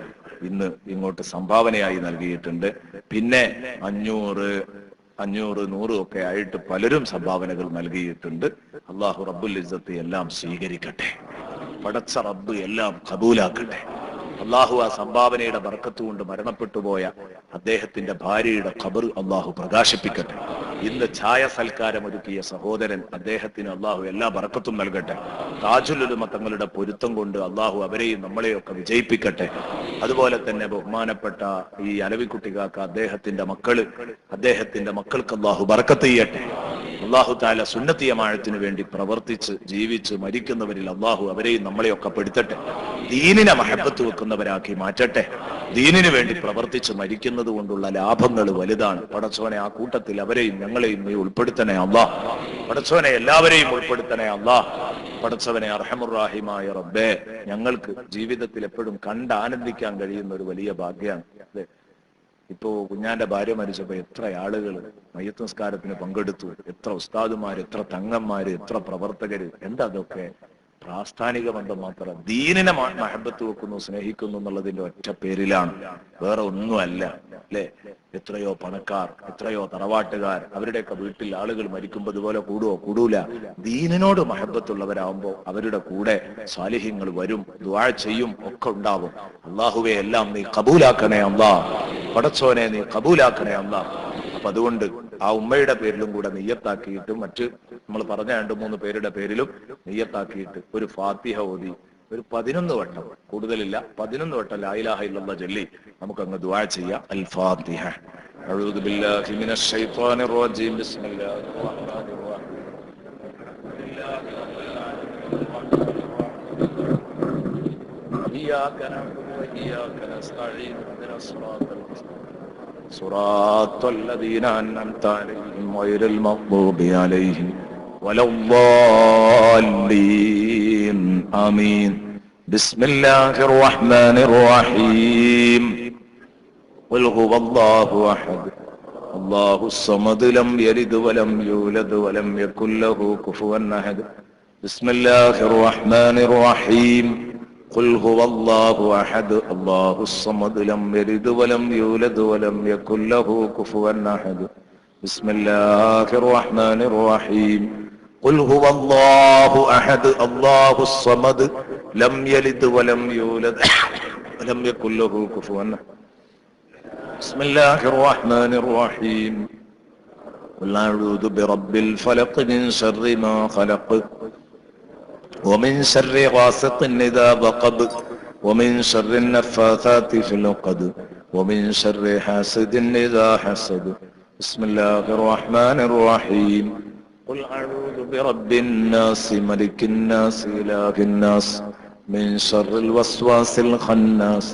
ഇന്ന് ഇങ്ങോട്ട് സംഭാവനയായി നൽകിയിട്ടുണ്ട്. പിന്നെ 500, 100 ഒക്കെ ആയിട്ട് പലരും സംഭാവനകൾ നൽകിയിട്ടുണ്ട്. അള്ളാഹു റബ്ബുൽ ഇസ്സത്ത് എല്ലാം സ്വീകരിക്കട്ടെ. പടച്ച റബ്ബ് എല്ലാം കബൂലാക്കട്ടെ. അള്ളാഹു ആ സംഭാവനയുടെ ബർക്കത്ത് കൊണ്ട് മരണപ്പെട്ടു പോയ അദ്ദേഹത്തിന്റെ ഭാര്യയുടെ ഖബർ അള്ളാഹു പ്രകാശിപ്പിക്കട്ടെ. ഇന്ന് ഛായ സൽക്കാരം ഒരുക്കിയ സഹോദരൻ, അദ്ദേഹത്തിന് അള്ളാഹു എല്ലാ ബർക്കത്തും നൽകട്ടെ. താജുൽ ഉലമ തങ്ങളുടെ പൊരുത്തം കൊണ്ട് അള്ളാഹു അവരെയും നമ്മളെയൊക്കെ വിജയിപ്പിക്കട്ടെ. അതുപോലെ തന്നെ ബഹുമാനപ്പെട്ട ഈ അലവിക്കുട്ടികാക്ക, അദ്ദേഹത്തിന്റെ മക്കൾക്ക് അള്ളാഹു ബർക്കത്ത് ചെയ്യട്ടെ. അള്ളാഹു തആല സുന്നത്തി ജമാഅത്തിന് വേണ്ടി പ്രവർത്തിച്ച് ജീവിച്ച് മരിക്കുന്നവരിൽ അള്ളാഹു അവരെയും നമ്മളെയൊക്കെ പെടുത്തട്ടെ. ദീനിനെ മഹബത്ത് വെക്കുന്നവരാക്കി മാറ്റട്ടെ. ദീനിന് വേണ്ടി പ്രവർത്തിച്ച് മരിക്കുന്നത് കൊണ്ടുള്ള ലാഭങ്ങൾ വലുതാണ്. പടച്ചോനെ ആ കൂട്ടത്തിൽ അവരെയും ഞങ്ങളെയും നീ ഉൾപ്പെടുത്തണേ അല്ലാഹ്. പടച്ചോനെ എല്ലാവരെയും ഉൾപ്പെടുത്തണേ അല്ലാഹ്. പടച്ചവനെ അർഹമുർ-റഹീമായ റബ്ബേ, ഞങ്ങൾക്ക് ജീവിതത്തിൽ എപ്പോഴും കണ്ട് ആനന്ദിക്കാൻ കഴിയുന്ന ഒരു വലിയ ഭാഗ്യമാണ്. അതെ, ഇപ്പോ കുഞ്ഞാന്റെ ഭാര്യ മരിച്ചപ്പോ എത്ര ആളുകൾ മയ്യത്ത് നിസ്കാരത്തിന് പങ്കെടുത്തു, എത്ര ഉസ്താദുമാര്, എത്ര തങ്ങന്മാര്, എത്ര പ്രവർത്തകര്. എന്താ അതൊക്കെ? പ്രാസ്ഥാനിക ബന്ധം മാത്രം. ദീനിനെ മഹബത്ത് വെക്കുന്നു, സ്നേഹിക്കുന്നു എന്നുള്ളതിന്റെ ഒറ്റ പേരിലാണ്, വേറെ ഒന്നുമല്ല. അല്ലെ? എത്രയോ പണക്കാർ, എത്രയോ തറവാട്ടുകാർ, അവരുടെയൊക്കെ വീട്ടിൽ ആളുകൾ മരിക്കുമ്പോൾ ഇതുപോലെ കൂടൂല. ദീനിനോട് മഹബത്തുള്ളവരാകുമ്പോ അവരുടെ കൂടെ സാലിഹ്യങ്ങൾ വരും, ദുആ ചെയ്യും, ഒക്കെ ഉണ്ടാവും. അള്ളാഹുവെ എല്ലാം നീ കബൂലാക്കണേ അല്ലാഹ്. പടച്ചോനെ നീ കബൂലാക്കണേ അല്ലാഹ്. അപ്പൊ അതുകൊണ്ട് ആ ഉമ്മയുടെ പേരിലും കൂടെ നിയ്യത്താക്കിയിട്ട്, മറ്റ് നമ്മൾ പറഞ്ഞ 2-3 പേരുടെ പേരിലും നിയ്യത്താക്കിയിട്ട് ഒരു ഫാത്തിഹ ഓതി ഒരു 11 വട്ടം, കൂടുതലില്ല, 11 വട്ടം ലാ ഇലാഹ ഇല്ലല്ലാഹ് ചൊല്ലി നമുക്ക് അങ്ങ് ദുആ ചെയ്യാം. അൽ ഫാത്തിഹ. അഊദു ബില്ലാഹി മിനശ് ശൈത്വാനിർ റജീം. ബിസ്മില്ലാഹിർ റഹ്മാനിർ റഹീം. ഇയ്യാക നഅ്ബുദു വ ഇയ്യാക നസ്തഈൻ. ഇഹ്ദിനസ് സിറാത്തൽ മുസ്തഖീം സിറാത്തൽ ലദീന അൻഅംത അലൈഹിം ഗൈറിൽ മഗ്ദൂബി അലൈഹിം വലദ്ദാല്ലീൻ. ആമീൻ. ബിസ്മില്ലാഹിർ റഹ്മാനിർ റഹീം. ഖുൽ ഹുവല്ലാഹു അഹദ് അല്ലാഹുസ് സമദ് ലം യലിദ് വലം യൂലദ് വലം യകുൽ ലഹു കുഫുവൻ അഹദ്. ബിസ്മില്ലാഹിർ റഹ്മാനിർ റഹീം. ഖുൽ ഹുവല്ലാഹു അഹദ് അല്ലാഹുസ് സമദ് ലം യലിദ് വലം യൂലദ് വലം യകുൽ ലഹു കുഫുവൻ അഹദ്. ബിസ്മില്ലാഹിർ റഹ്മാനിർ റഹീം. ഖുൽ ഹുവല്ലാഹു അഹദ് അല്ലാഹുസ് സമദ് ലം യലിദ് വലം യൂലദ് വലം യകുൽ ലഹു കുഫുവൻ അഹദ്. ബിസ്മില്ലാഹിർ റഹ്മാനിർ റഹീം. ഖുൽ അഊദു ബിറബ്ബിൽ ഫലഖ് മിൻ ശർരി മാ ഖലഖ് ومن شر غاسق إذا وقب ومن شر النفاثات في العقد ومن شر حاسد إذا حسد. بسم الله الرحمن الرحيم. ഖുൽ അഊദു ബിറബ്ബിൻ നാസ് മലിക്കിൻ നാസ് ഇലാഹിൻ നാസ് മിൻ ശർറിൽ വസ്വാസിൽ ഖന്നാസ്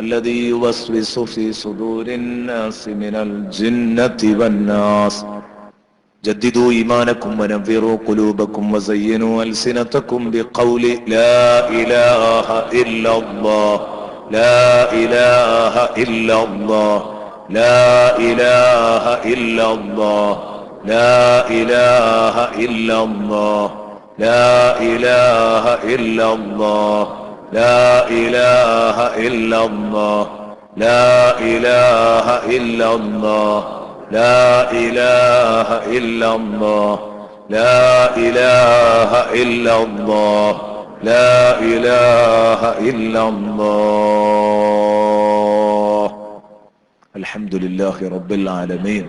الذي يوسوس في صدور الناس من الجنة والناس جددوا إيمانكم ونفروا قلوبكم وزينوا ألسنتكم بقول لا إله إلا الله لا إله إلا الله لا إله إلا الله لا إله إلا الله لا إله إلا الله لا إله إلا الله لا إله إلا الله لا إله إلا الله لا إله إلا الله لا إله إلا الله الحمد لله رب العالمين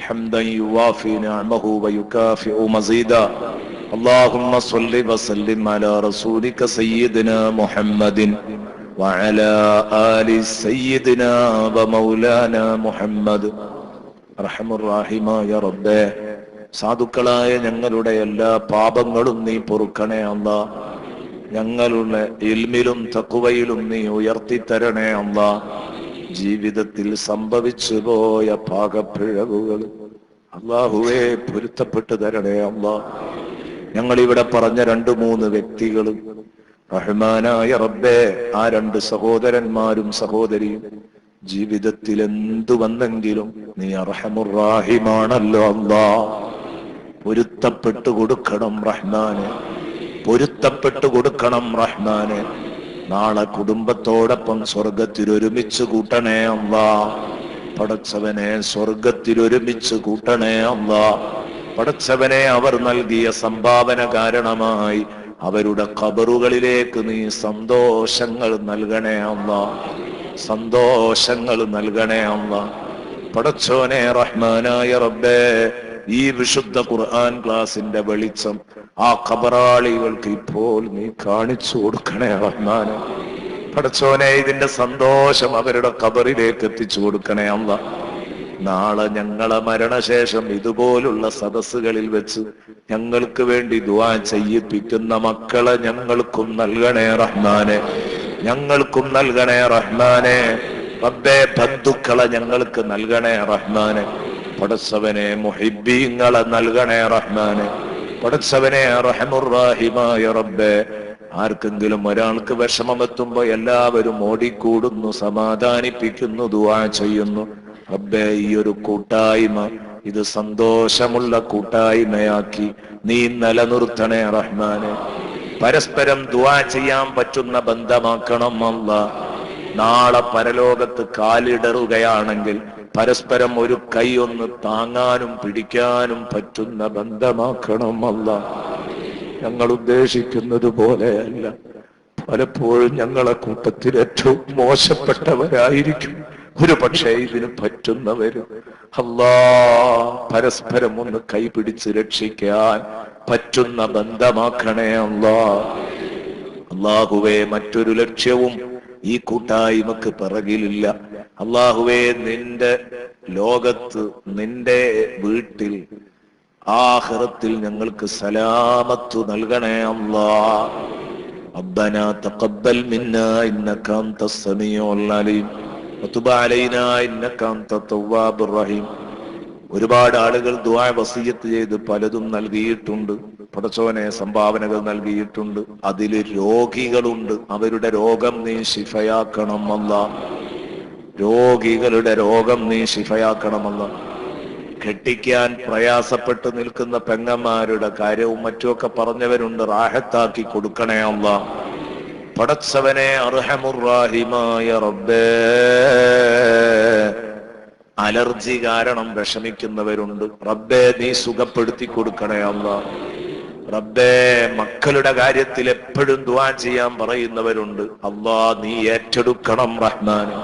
حمدا يوافي نعمه ويكافئ مزيدا اللهم صل وسلم على رسولك سيدنا محمد وعلى آل سيدنا ومولانا محمد റഹ്മുർ-റഹീമായ റബ്ബേ, സാധുക്കളായ ഞങ്ങളുടെ എല്ലാ പാപങ്ങളും നീ പൊറുക്കണേ അല്ലാഹ്. ഞങ്ങളുടെ ഇൽമിലും തഖ്വയിലും നീ ഉയർത്തിത്തരണേ അല്ലാഹ്. ജീവിതത്തിൽ സംഭവിച്ചു പോയ പാകപ്പിഴവുകൾ അല്ലാഹുവേ പൊരുത്തപ്പെട്ടു തരണേ അല്ലാഹ്. ഞങ്ങൾ ഇവിടെ പറഞ്ഞ 2-3 വ്യക്തികൾ റഹ്മാനായ റബ്ബേ, ആ 2 സഹോദരന്മാരും സഹോദരിയും ജീവിതത്തിൽ എന്തു വന്നെങ്കിലും നീ അർഹമുർ-റഹീമാണല്ലോ അല്ലാഹ്. പൊരുത്തപ്പെട്ടു കൊടുക്കണം റഹ്മാനെ, പൊരുത്തപ്പെട്ടു കൊടുക്കണം റഹ്മാനെ. നാളെ കുടുംബത്തോടൊപ്പം സ്വർഗത്തിൽ ഒരുമിച്ച് കൂട്ടണേ അല്ലാഹ്. പടച്ചവനെ സ്വർഗത്തിൽ ഒരുമിച്ച് കൂട്ടണേ അല്ലാഹ്. പടച്ചവനെ അവർ നൽകിയ സംഭാവന കാരണമായി അവരുടെ ഖബറുകളിലേക്ക് നീ സന്തോഷങ്ങൾ നൽകണേ അല്ലാഹ്, സന്തോഷങ്ങൾ നൽകണേ അല്ലാഹ്. പടച്ചോനെ റഹ്മാനായ റബ്ബേ, ഈ വിശുദ്ധ ഖുർആൻ ക്ലാസിന്റെ വെളിച്ചം ആ ഖബറാളികൾക്ക് ഇപ്പോൾ നീ കാണിച്ചു കൊടുക്കണേ റഹ്മാനെ. പടച്ചോനെ ഇതിന്റെ സന്തോഷം അവരുടെ ഖബറിലേക്ക് എത്തിച്ചു കൊടുക്കണേ അല്ലാഹ്. നാളെ ഞങ്ങളെ മരണശേഷം ഇതുപോലുള്ള സദസ്സുകളിൽ വെച്ച് ഞങ്ങൾക്ക് വേണ്ടി ദുആ ചെയ്യിപ്പിക്കുന്ന മക്കളെ ഞങ്ങൾക്കും നൽകണേ റഹ്മാനെ, ഞങ്ങൾക്കും നൽകണേ റഹ്മാനെ. റബ്ബേ, ബന്ധുക്കളെ ഞങ്ങൾക്ക് നൽകണേ റഹ്മാനെ. പടച്ചവനെ മുഹിബ്ബീങ്ങളെ നൽകണേ റഹ്മാനെ. പടച്ചവനെ റഹ്മുർ-റഹീമായ റബ്ബേ, ആർക്കെങ്കിലും ഒരാൾക്ക് വിഷമമെത്തുമ്പോ എല്ലാവരും ഓടിക്കൂടുന്നു, സമാധാനിപ്പിക്കുന്നു, ദുആ ചെയ്യുന്നു. റബ്ബേ, ഈ ഒരു കൂട്ടായ്മ ഇത് സന്തോഷമുള്ള കൂട്ടായ്മയാക്കി നീ നിലനിർത്തണേ റഹ്മാനെ. പരസ്പരം ദുആ ചെയ്യാൻ പറ്റുന്ന ബന്ധമാക്കണം അല്ലാഹ്. നാളെ പരലോകത്ത് കാലിടറുകയാണെങ്കിൽ പരസ്പരം ഒരു കൈ ഒന്ന് താങ്ങാനും പിടിക്കാനും പറ്റുന്ന ബന്ധമാക്കണം അല്ലാഹ്. ഞങ്ങൾ ഉദ്ദേശിക്കുന്നത് പോലെയല്ല, പലപ്പോഴും ഞങ്ങളെ കൂട്ടത്തിൽ ഏറ്റവും മോശപ്പെട്ടവരായിരിക്കും ഒരു പക്ഷേ ഇതിന് പറ്റുന്നവരും. അല്ലാഹ്, പരസ്പരം ഒന്ന് കൈപിടിച്ച് രക്ഷിക്കാൻ പറ്റുന്ന ബന്ധമാക്കണേ അല്ലാഹ്. അല്ലാഹുവേ, മറ്റൊരു ലക്ഷ്യവും ഈ കൂട്ടായ്മക്ക് പിറകിലില്ല. അല്ലാഹുവേ, നിന്റെ ലോകത്ത്, നിന്റെ വീട്ടിൽ, ആഖിറത്തിൽ ഞങ്ങൾക്ക് സലാമത്ത് നൽകണേ അല്ലാഹ്. റബ്ബനാ തഖബ്ബൽ മിന്നാ ഇന്നക അൻതസ് സമീഉൽ അലീം വതുബ് അലൈനാ ഇന്നക അൻതത് തവ്വാബുർ റഹീം. ഒരുപാട് ആളുകൾ ദുആ വസിയത്ത് ചെയ്ത് പലതും നൽകിയിട്ടുണ്ട്. പടച്ചോനെ, സംഭാവനകൾ നൽകിയിട്ടുണ്ട്. അതിൽ രോഗികളുണ്ട്. അവരുടെ രോഗം നീ ശിഫയാക്കണം അല്ലാഹ്. രോഗികളുടെ രോഗം നീ ശിഫയാക്കണം അല്ലാഹ്. കെട്ടിക്കാൻ പ്രയാസപ്പെട്ട് നിൽക്കുന്ന പെങ്ങന്മാരുടെ കാര്യവും മറ്റുമൊക്കെ പറഞ്ഞവരുണ്ട്. റാഹത്താക്കി കൊടുക്കണേ അല്ലാഹ്. പടച്ചവനെ അർഹമുർ-റഹീമായ റബ്ബേ, അലർജി കാരണം വിഷമിക്കുന്നവരുണ്ട്. റബ്ബേ, നീ സുഖപ്പെടുത്തി കൊടുക്കണേ അല്ലാഹ്. റബ്ബേ, മക്കളുടെ കാര്യത്തിൽ എപ്പോഴും ദുആ ചെയ്യാൻ പറയുന്നവരുണ്ട്. അല്ലാഹ്, നീ ഏറ്റെടുക്കണം റഹ്മാനെ.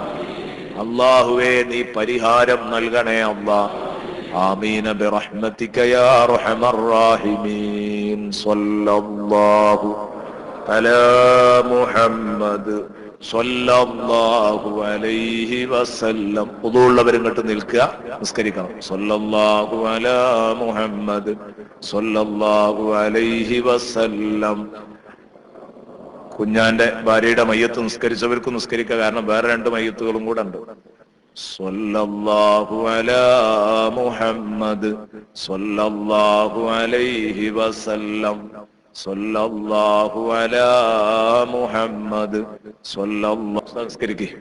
അല്ലാഹുവേ, നീ പരിഹാരം നൽകണേ അല്ലാഹ്. ആമീൻ ബിറഹ്മതിക യാ അർഹമർ റഹീമീൻ. സ്വല്ലല്ലാഹു അലാ മുഹമ്മദ് സ്വല്ലല്ലാഹു അലൈഹി വസല്ലം. വുദൂഉള്ളവർ ഇങ്ങോട്ട് നിൽക്കുക, നിസ്കരിക്കണം. സ്വല്ലല്ലാഹു അലാ മുഹമ്മദ് സ്വല്ലല്ലാഹു അലൈഹി വസല്ലം. കുഞ്ഞാന്റെ ഭാര്യയുടെ മയ്യത്ത് നിസ്കരിച്ചവർക്ക് നിസ്കരിക്കുക, കാരണം വേറെ 2 മയ്യത്തുകളും കൂടെ ഉണ്ട്. സ്വല്ലല്ലാഹു അലാ മുഹമ്മദ് സ്വല്ലല്ലാഹു അലൈഹി വസല്ലം. സ്വല്ലല്ലാഹു അലാ മുഹമ്മദ് സ്വല്ലല്ലാഹു. നിസ്കരിക്കുക.